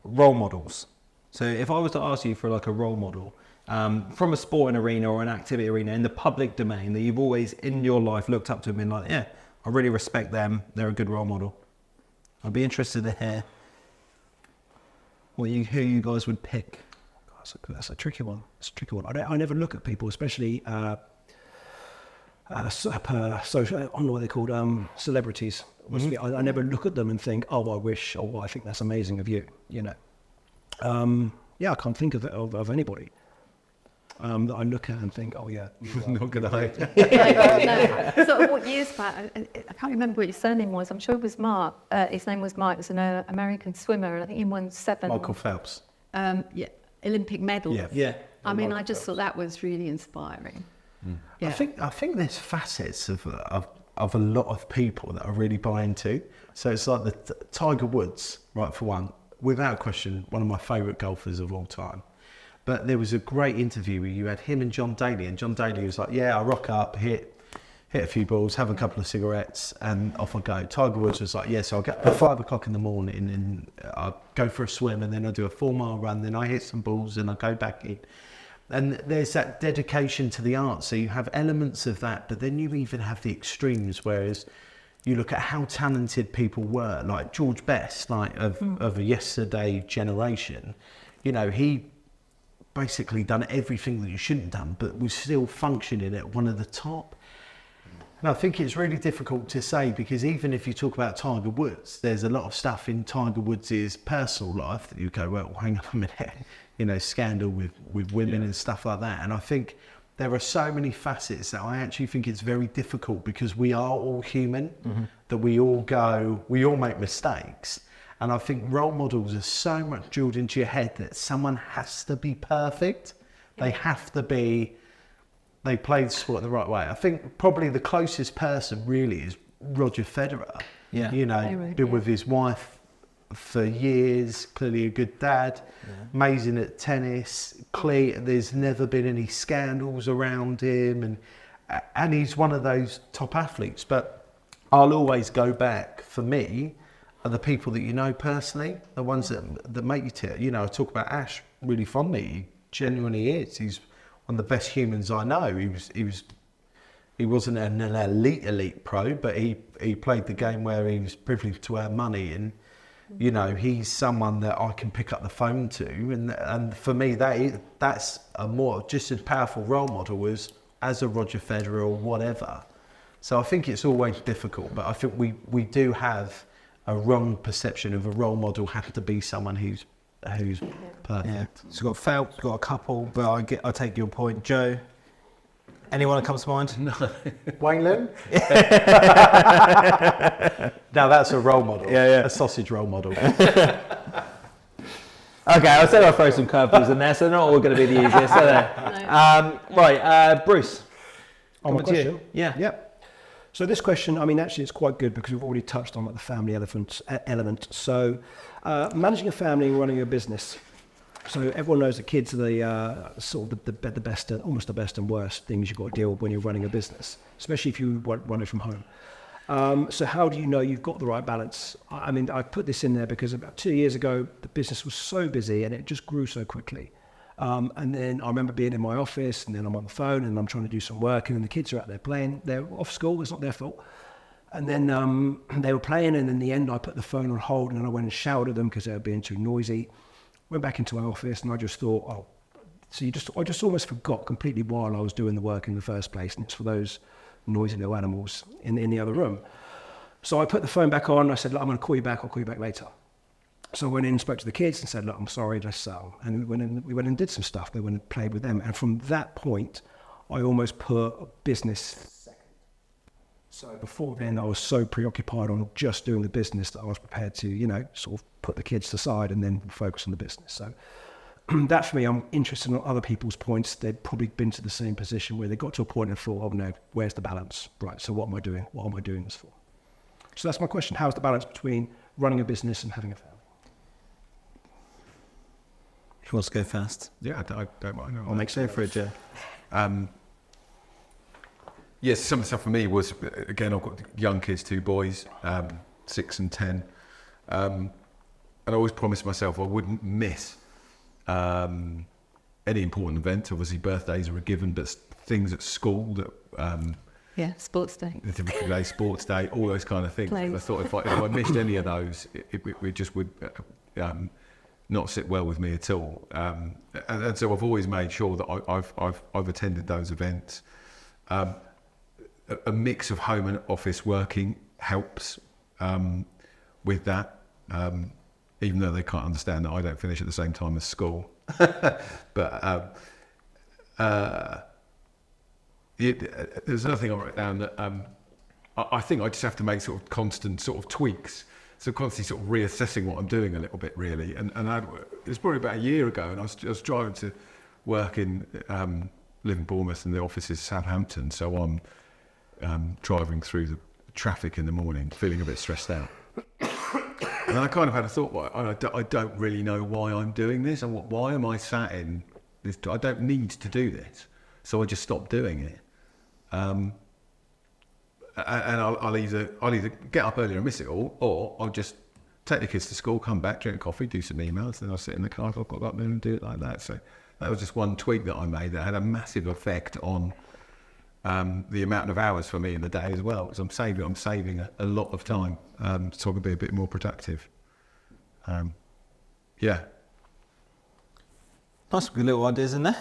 role models. So if I was to ask you for like a role model from a sporting arena or an activity arena in the public domain that you've always in your life looked up to and been like, yeah, I really respect them. They're a good role model. I'd be interested to hear who you guys would pick. That's a tricky one. It's a tricky one. I never look at people, especially social, I don't know what they're called, celebrities. I never look at them and think, oh, I wish, or I think that's amazing of you, you know. I can't think of anybody that I look at and think, oh yeah. Not good eye. No. Sort of what years back, I can't remember what his surname was. I'm sure it was Mark. His name was Mark. He was an American swimmer, and I think he won 7. Michael Phelps. Olympic medals. Yeah. I mean, I just thought that was really inspiring. Yeah. I think there's facets of a lot of people that I really buy into. So it's like the Tiger Woods, right, for one, without question, one of my favourite golfers of all time. But there was a great interview where you had him and John Daly, and John Daly was like, yeah, I rock up, hit a few balls, have a couple of cigarettes, and off I go. Tiger Woods was like, yeah, so I'll get up at 5 o'clock in the morning and I'll go for a swim, and then I do a 4-mile run, then I hit some balls and I go back in. And there's that dedication to the art. So you have elements of that, but then you even have the extremes, whereas you look at how talented people were, like George Best, like of a yesterday generation. You know, he basically done everything that you shouldn't have done, but was still functioning at one of the top. And I think it's really difficult to say, because even if you talk about Tiger Woods, there's a lot of stuff in Tiger Woods' personal life that you go, well, hang on a minute, you know, scandal with women and stuff like that. And I think there are so many facets that I actually think it's very difficult, because we are all human, that we all make mistakes. And I think role models are so much drilled into your head that someone has to be perfect. They have to be, they play the sport the right way. I think probably the closest person really is Roger Federer. Yeah. You know, been with his wife for years, clearly a good dad, amazing at tennis. There's never been any scandals around him, and he's one of those top athletes. But I'll always go back, for me, are the people that you know personally, the ones that make you tick. You know, I talk about Ash really fondly. He genuinely is. He's one of the best humans I know. He wasn't an elite pro, but he played the game where he was privileged to earn money, and you know, he's someone that I can pick up the phone to, and for me that's a more just as powerful role model as a Roger Federer or whatever. So I think it's always difficult, but I think we do have a wrong perception of a role model has to be someone who's perfect. Yeah. So we've got Phelps, we've got a couple, but I take your point. Joe, anyone that comes to mind? No. Wayne Lynn? Now that's a role model. Yeah. A sausage role model. Okay, I said I'll throw some curveballs in there, so they're not all going to be the easiest, are they? Right, Bruce. On my question? Yeah. Yep. So this question, I mean, actually it's quite good, because we've already touched on like the family element. So managing a family and running a business. So everyone knows that kids are the sort of the best, almost the best and worst things you've got to deal with when you're running a business, especially if you run it from home. So how do you know you've got the right balance? I mean, I put this in there because about 2 years ago, the business was so busy and it just grew so quickly. And then I remember being in my office, and then I'm on the phone and I'm trying to do some work, and then the kids are out there playing. They're off school, it's not their fault. And then they were playing, and in the end I put the phone on hold, and then I went and showered at them because they were being too noisy. Went back into my office, and I just thought, I just almost forgot completely while I was doing the work in the first place, and it's for those noisy little animals in the other room. So I put the phone back on. I said, look, I'm going to call you back. I'll call you back later. So I went in and spoke to the kids and said, look, I'm sorry, and we went and did some stuff. They went and played with them. And from that point, I almost put business second. So before then, I was so preoccupied on just doing the business that I was prepared to, you know, sort of put the kids aside and then focus on the business. So that for me, I'm interested in other people's points. They'd probably been to the same position where they got to a point and thought, oh no, where's the balance? Right, so what am I doing? What am I doing this for? So that's my question. How's the balance between running a business and having a family? Who wants to go first? Yeah, I don't mind. I'll make space for it, Joe. Yes, some of the stuff for me was, again, I've got young kids, 2 boys, 6 and 10. And I always promised myself I wouldn't miss any important events. Obviously, birthdays are a given, but things at school that... sports day. The typical day, sports day, all those kind of things. Plays. I thought if I missed any of those, it just would not sit well with me at all. And so I've always made sure that I've attended those events. A mix of home and office working helps with that, even though they can't understand that I don't finish at the same time as school. But there's another thing I wrote down that I think I just have to make sort of constant sort of tweaks. So constantly sort of reassessing what I'm doing a little bit, really. And it was probably about a year ago, and I was driving to work in, live in Bournemouth, and the office is Southampton. So I'm driving through the traffic in the morning, feeling a bit stressed out. And I kind of had a thought, well, I don't really know why I'm doing this, and why am I sat in this? I don't need to do this. So I just stopped doing it. And I'll either get up earlier and miss it all, or I'll just take the kids to school, come back, drink coffee, do some emails, then I'll sit in the car, I'll go up there and do it like that. So that was just one tweak that I made that had a massive effect on the amount of hours for me in the day as well, because I'm saving a lot of time, so I can be a bit more productive. Yeah. Nice good little ideas in there.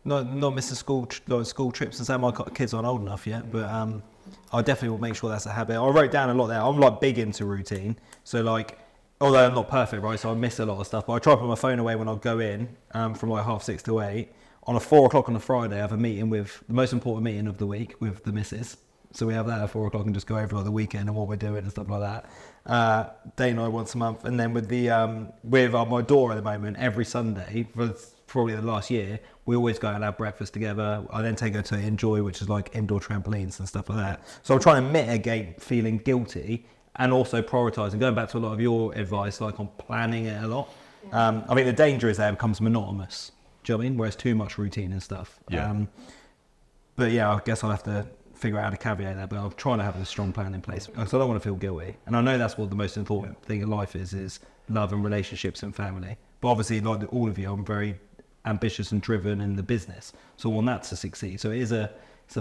Not missing school trips and so. My kids aren't old enough yet, but I definitely will make sure that's a habit. I wrote down a lot there. I'm like big into routine, so like, although I'm not perfect, right? So I miss a lot of stuff. But I try to put my phone away when I go in from like 6:30 to 8. On a 4 o'clock on a Friday, I have a meeting with the most important meeting of the week with the missus. So we have that at 4 o'clock and just go over like the weekend and what we're doing and stuff like that. Day and I once a month, and then with my daughter at the moment, every Sunday for probably the last year, we always go and have breakfast together. I then take her to Enjoy, which is like indoor trampolines and stuff like that. So I'm trying to mitigate feeling guilty and also prioritising. Going back to a lot of your advice, like on planning it a lot. I think the danger is that it becomes monotonous. Do you know what I mean? Whereas too much routine and stuff. Yeah. But yeah, I guess I'll have to figure out how to caveat that, but I'm trying to have a strong plan in place because I don't want to feel guilty. And I know that's what the most important thing in life is love and relationships and family. But obviously, like all of you, I'm very ambitious and driven in the business. So I want that to succeed. So it's a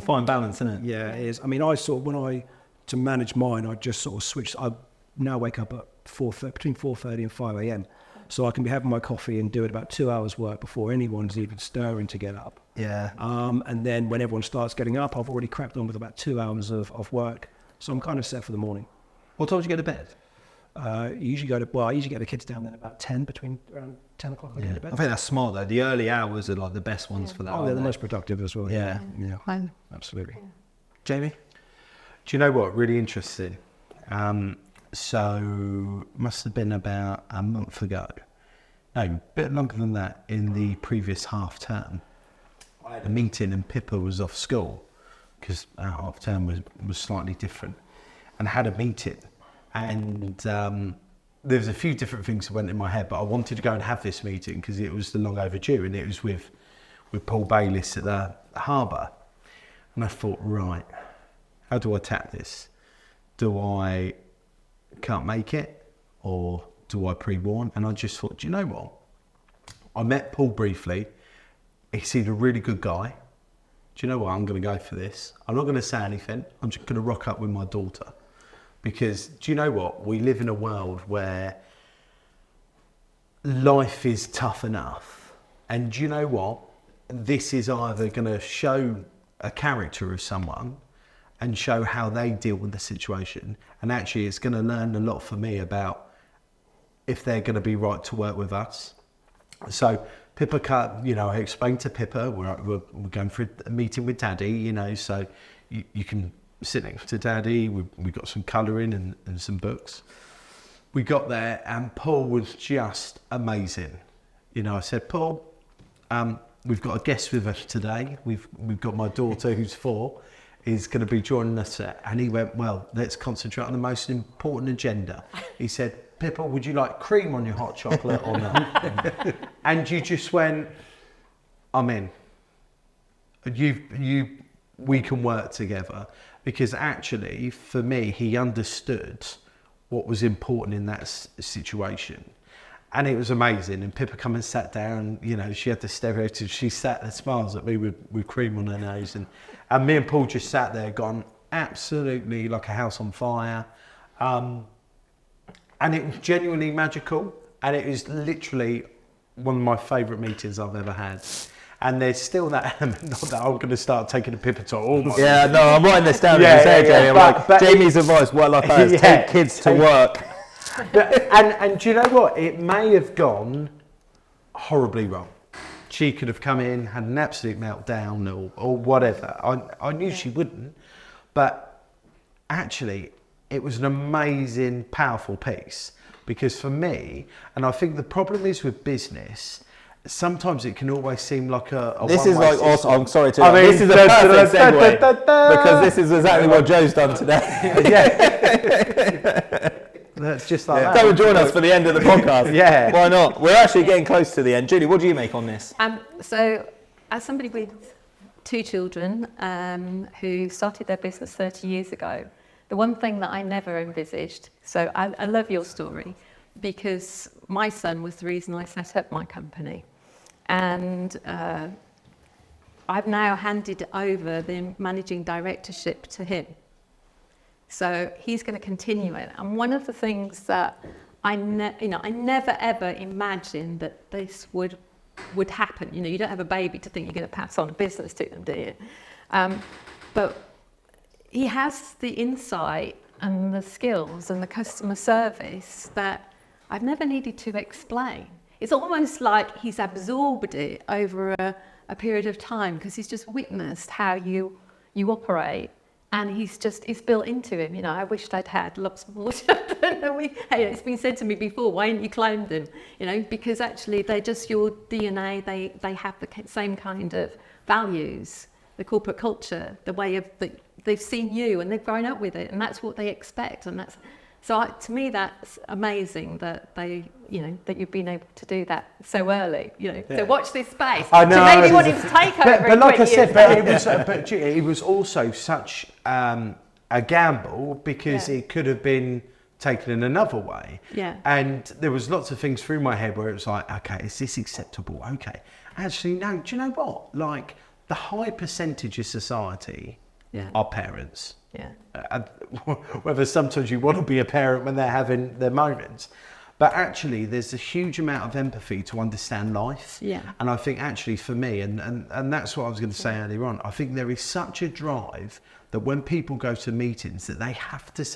fine balance, isn't it? Yeah, it is. I mean, to manage mine, I just sort of switched. I now wake up at between 4:30 and 5 a.m. So I can be having my coffee and doing about 2 hours work before anyone's even stirring to get up. Yeah. And then when everyone starts getting up, I've already cracked on with about 2 hours of work. So I'm kind of set for the morning. What time do you go to bed? I usually get the kids down then about 10, between around 10 o'clock I go to bed. I think that's smart though. The early hours are like the best ones for that. Oh, they're the most productive as well. Yeah. Yeah. Absolutely. Yeah. Jamie? Do you know what? Really interesting. So must have been about a month ago. No, a bit longer than that. In the previous half term, I had a meeting and Pippa was off school because our half term was slightly different, and had a meeting. And there was a few different things that went in my head, but I wanted to go and have this meeting because it was the long overdue, and it was with Paul Bayliss at the harbour. And I thought, right, how do I attack this? Do I can't make it, or do I pre-warn? And I just thought, do you know what? I met Paul briefly. He seemed a really good guy. Do you know what? I'm going to go for this. I'm not going to say anything. I'm just going to rock up with my daughter. Because do you know what? We live in a world where life is tough enough. And do you know what? This is either going to show a character of someone and show how they deal with the situation. And actually, it's going to learn a lot for me about if they're going to be right to work with us. So Pippa, I explained to Pippa, we're going for a meeting with Daddy, so you can sit next to Daddy. We got some colouring and some books. We got there and Paul was just amazing. I said, Paul, we've got a guest with us today. We've got my daughter who's 4, is going to be joining us. And he went, well, let's concentrate on the most important agenda. He said, Pippa, would you like cream on your hot chocolate or not? And you just went, I'm in. We can work together. Because actually, for me, he understood what was important in that situation. And it was amazing. And Pippa come and sat down, she had the stereotype. She sat there, smiles at me with cream on her nose. And me and Paul just sat there gone absolutely like a house on fire. And it was genuinely magical. And it was literally one of my favourite meetings I've ever had. And there's still that element, not that I'm going to start taking a Pipitor. Yeah, no, I'm writing this down. Yeah, Jamie. yeah. I'm But like, Jamie's advice, work-life balance, Yeah, take kids to work. and do you know what? It may have gone horribly wrong. She could have come in, had an absolute meltdown or whatever. I knew she wouldn't. But actually, it was an amazing, powerful piece. Because for me, and I think the problem is with business, sometimes it can always seem like a This is one-way like also, system. I'm sorry to I mean, this is a perfect segue because this is exactly what Joe's done today. Yeah. That's just like that. Come and join us for the end of the podcast. Yeah. Why not? We're actually getting close to the end. Julie, what do you make on this? So, as somebody with 2 children who started their business 30 years ago, the one thing that I never envisaged, so I love your story, because my son was the reason I set up my company. And I've now handed over the managing directorship to him. So he's going to continue it. And one of the things that I never ever imagined that this would happen. You know, you don't have a baby to think you're going to pass on a business to them, do you? But he has the insight and the skills and the customer service that I've never needed to explain. It's almost like he's absorbed it over a period of time because he's just witnessed how you operate. And it's built into him. You know, I wished I'd had lots more. Hey, it's been said to me before, why didn't you clone them? You know, because actually they're just your DNA. They have the same kind of values, the corporate culture, the way of they've seen you and they've grown up with it, and that's what they expect. And that's to me that's amazing that that you've been able to do that so early. You know, so watch this space. I know. So maybe want him to take over. But like I said, but it was also such a gamble because it could have been taken in another way. Yeah. And there was lots of things through my head where it was like, okay, is this acceptable? Okay. Actually, no. Do you know what? Like the high percentage of society are parents. Yeah. Whether sometimes you want to be a parent when they're having their moments. But actually, there's a huge amount of empathy to understand life. Yeah. And I think actually for me, and that's what I was going to say earlier on, I think there is such a drive that when people go to meetings that they have to,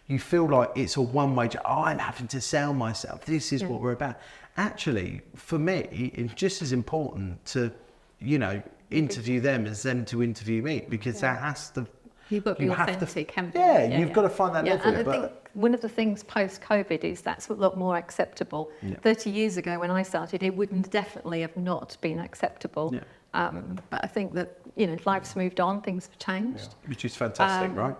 you feel like it's a one-way, I'm having to sell myself. This is what we're about. Actually, for me, it's just as important to, interview them as them to interview me because that has to, You've got to be authentic, haven't you? you've got to find that level. And I think one of the things post-COVID is that's a lot more acceptable. 30 years ago when I started, it wouldn't definitely have not been acceptable. But I think that, life's moved on, things have changed. Which is fantastic, right?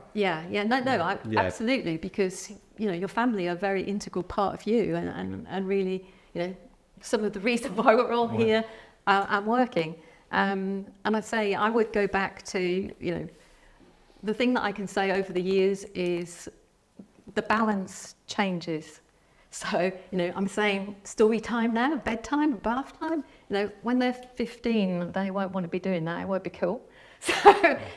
Absolutely, because, your family are a very integral part of you and really, some of the reason why we're all here and working. And I'd say I would go back to, the thing that I can say over the years is the balance changes. So, I'm saying story time now, bedtime, bath time. When they're 15, they won't want to be doing that. It won't be cool.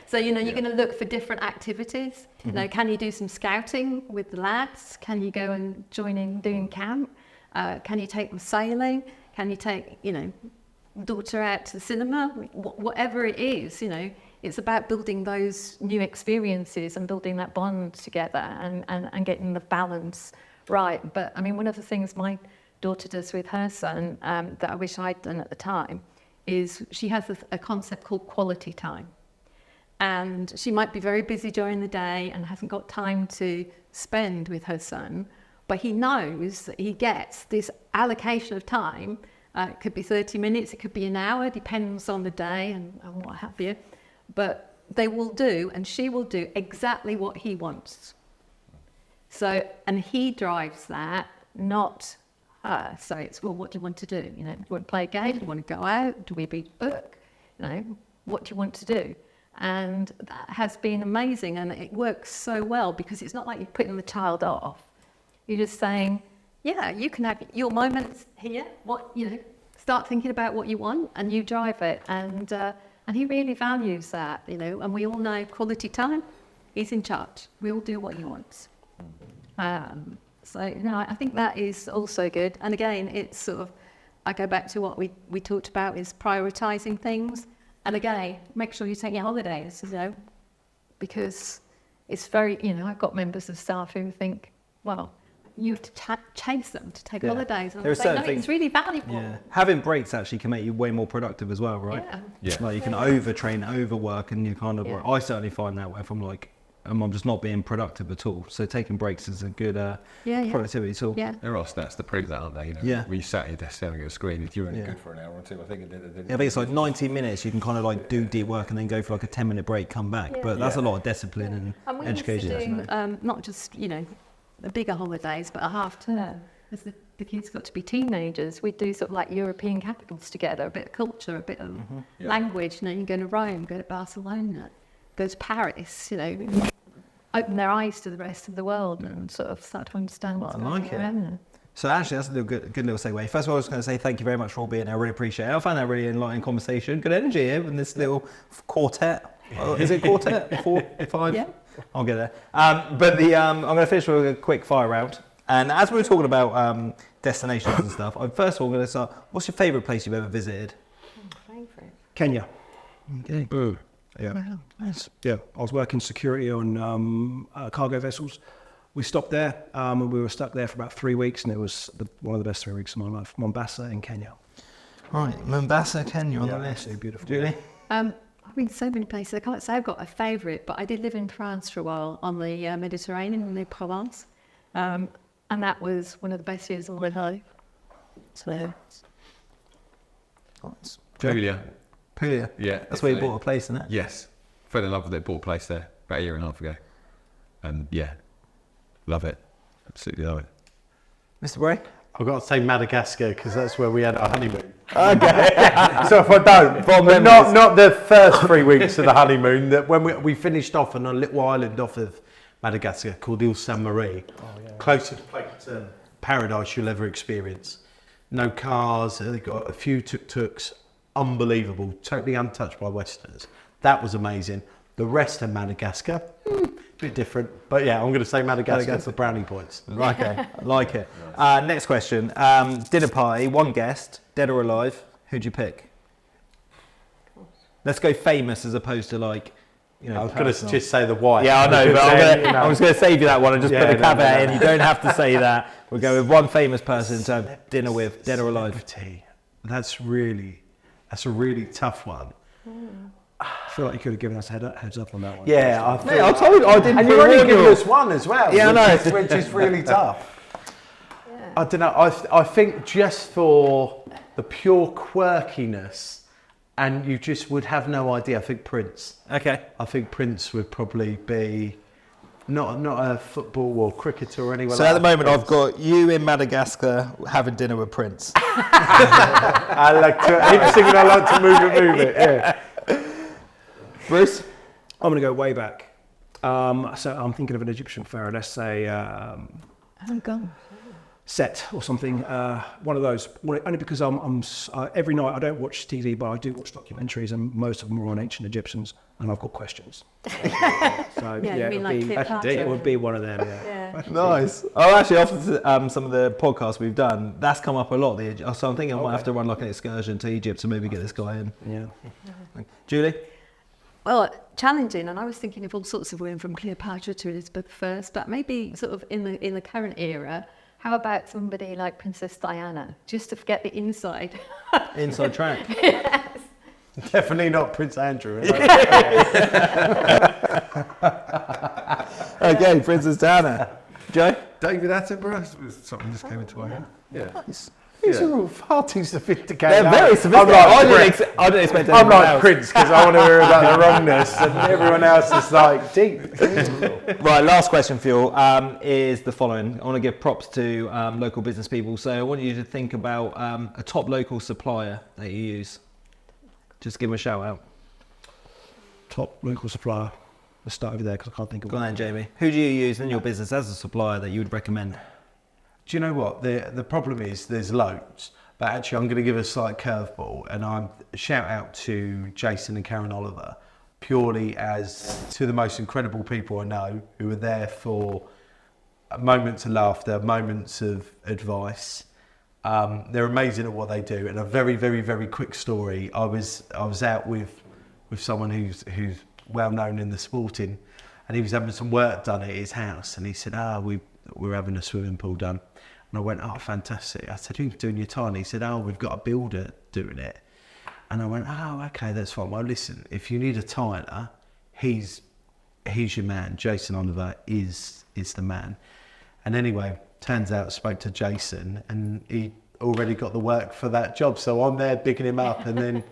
So you're going to look for different activities. Can you do some scouting with the lads? Can you go and join in doing camp? Can you take them sailing? Can you take, daughter out to the cinema? Whatever it is, it's about building those new experiences and building that bond together and getting the balance right. But I mean, one of the things my daughter does with her son that I wish I'd done at the time is she has a concept called quality time. And she might be very busy during the day and hasn't got time to spend with her son, but he knows that he gets this allocation of time. It could be 30 minutes, it could be an hour, depends on the day and what have you. But they will do, and she will do exactly what he wants. So, and he drives that, not her. So it's, well, what do you want to do? Do you want to play a game? Do you want to go out? Do we read a book? What do you want to do? And that has been amazing, and it works so well because it's not like you're putting the child off. You're just saying, yeah, you can have your moments here. Start thinking about what you want, and you drive it. And he really values that, And we all know quality time. He's in charge. We all do what he wants. So, I think that is also good. And again, it's sort of, I go back to what we talked about is prioritising things. And again, make sure you take your holidays, because it's very, I've got members of staff who think, well, you have to chase them to take holidays. And There are say, certain no, things, it's really valuable. Yeah. Having breaks actually can make you way more productive as well, right? Yeah. Like you can overtrain, overwork, and you kind of. Yeah. I certainly find that if I'm like, I'm just not being productive at all. So taking breaks is a good productivity tool. Yeah. There are stats to prove that, aren't there? Yeah. When you sat at your desk staring at a screen, if you're only good for an hour or two, I think Yeah, I think it's like 90 minutes. You can kind of like do deep work and then go for like a 10-minute break, come back. Yeah. But that's a lot of discipline and we education. used to isn't it? do, not just, the bigger holidays, but a half term. As the kids got to be teenagers, we'd do sort of like European capitals together, a bit of culture, a bit of language. You can go to Rome, go to Barcelona, go to Paris, open their eyes to the rest of the world and sort of start to understand what's I going like on. it. So actually, that's a good little segue. First of all, I was going to say thank you very much for all being here. I really appreciate it. I found that really enlightening conversation. Good energy here in this little quartet. Is it quartet? 4, 5? Yeah. I'll get there. I'm going to finish with a quick fire round. And as we were talking about destinations and stuff, first of all, I'm going to start. What's your favourite place you've ever visited? Favourite. Kenya. Okay. Yeah. Wow, nice. Yeah, I was working security on cargo vessels. We stopped there and we were stuck there for about 3 weeks, and it was one of the best 3 weeks of my life. Mombasa in Kenya. Right, Mombasa, Kenya on the list. Absolutely beautiful. Julie? I've been to so many places. I can't say I've got a favourite, but I did live in France for a while on the Mediterranean, in the Provence. And that was one of the best years of my life. So, Nice. Julia. Puglia. Yeah. That's where you bought a place, isn't it? Yes. Fell in love with it, bought a place there about a year and a half ago. And yeah, love it. Absolutely love it. Mr. Bray? I've got to say Madagascar because that's where we had our honeymoon. Okay. So if I don't, Fond but memories. not the first 3 weeks of the honeymoon, that when we finished off on a little island off of Madagascar called Ile Saint-Marie, closest place to paradise you'll ever experience. No cars, they've got a few tuk-tuks, unbelievable, totally untouched by Westerners. That was amazing. The rest of Madagascar, a bit different. But yeah, I'm going to say Madagascar for brownie points. Okay, I like it. Next question. Dinner party, one guest, dead or alive. Who'd you pick? Let's go famous as opposed to like, I was going to personal. just say the wife. Yeah, I know, but I was going to save you that one and just Yeah, put a no, caveat no. in. You don't have to say that. We'll go with one famous person to have dinner with, dead or alive. Celebrity. That's a really tough one. I feel like you could have given us a heads up on that one. Yeah, I Mate, I told you, I didn't. and you're only pre-warn giving you. us one as well. Yeah, I know. Which is really tough. I don't know. I think just for the pure quirkiness, and you just would have no idea. I think Prince. Okay. I think Prince would probably be not a football or cricketer or anyone. So like at the moment, Prince. I've got you in Madagascar having dinner with Prince. I like to. Interesting, and I like to move it. Yeah. Bruce? I'm going to go way back. So I'm thinking of an Egyptian pharaoh. Let's say oh God. Set or something. One of those. Only because every night I don't watch TV, but I do watch documentaries, and most of them are on ancient Egyptians, and I've got questions. So Yeah, you it mean would like be, Cleopatra? it would be one of them. Yeah. Yeah. Nice. Oh, actually, after some of the podcasts we've done, that's come up a lot. So I'm thinking I might have to run like an excursion to Egypt to maybe get this guy in. Yeah. Julie? Well, challenging, and I was thinking of all sorts of women from Cleopatra to Elizabeth I, but maybe sort of in the current era. How about somebody like Princess Diana, just to get the inside? Inside track. Definitely not Prince Andrew. Okay, Princess Diana. Joe? David Attenborough? Something just came into my head. Yeah. These are all far too sophisticated. They're very sophisticated. I didn't expect anything I'm like else. Prince because I want to hear about the wrongness, and everyone else is like deep. Right, last question for you is the following. I want to give props to local business people. So I want you to think about a top local supplier that you use. Just give them a shout out. Top local supplier. Let's start over there because I can't think of Go on one. then, Jamie. Who do you use in your business as a supplier that you would recommend? Do you know what the problem is? There's loads, but actually I'm going to give a slight curveball, and I'm shout out to Jason and Karen Oliver, purely as to the most incredible people I know who are there for moments of laughter, moments of advice. They're amazing at what they do. And a very, very, very quick story. I was out with someone who's well known in the sporting, and he was having some work done at his house, and he said, we're having a swimming pool done. And I went, oh, fantastic. I said, who's doing your tile? And he said, oh, we've got a builder doing it. And I went, oh, okay, that's fine. Well, listen, if you need a tiler, he's your man. Jason Oliver is the man. And anyway, turns out I spoke to Jason, and he already got the work for that job. So I'm there bigging him up, and then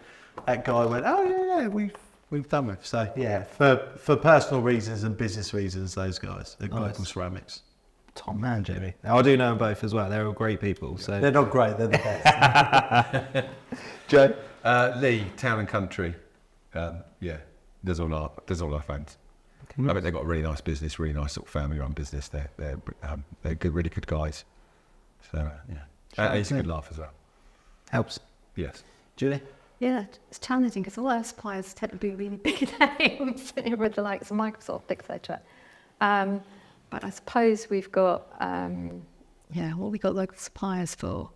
that guy went, oh yeah, we've done it. So yeah, for personal reasons and business reasons, those guys at Global Ceramics. Top man, Jamie. I do know them both as well. They're all great people. So they're not great, they're the best. Joe? Lee, Town and Country. Yeah, there's all our fans. I mean, they've got a really nice business, really nice sort of family-run business. They're good, really good guys. So yeah, it's a good laugh as well. Helps. Yes. Julie? Yeah, it's challenging because all our suppliers tend to be really big names with the likes of Microsoft, etc. But I suppose we've got, what we got local suppliers for?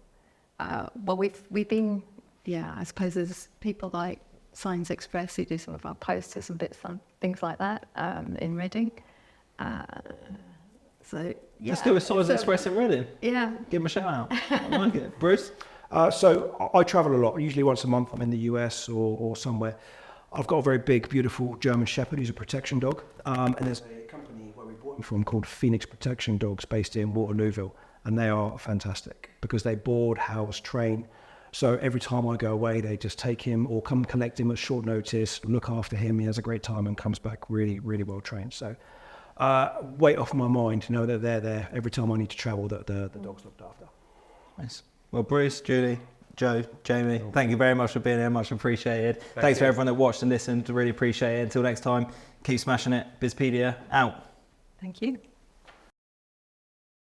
Well, we've been, I suppose there's people like Signs Express who do some of our posters and bits and things like that in Reading. Let's do a Signs Express in Reading. Yeah. Give them a shout out. I like it. Bruce? So I travel a lot. Usually once a month I'm in the US or somewhere. I've got a very big, beautiful German Shepherd who's a protection dog. And there's a company where we bought him from called Phoenix Protection Dogs based in Waterlooville. And they are fantastic because they board, house, train. So every time I go away, they just take him or come collect him at short notice, look after him. He has a great time and comes back really, really well trained. So weight off my mind to know that they're there every time I need to travel, that the dog's looked after. Nice. Well, Bruce, Julie, Joe, Jamie, thank you very much for being here. Much appreciated. Thanks for everyone that watched and listened. Really appreciate it. Until next time, keep smashing it. Bizpedia out. Thank you.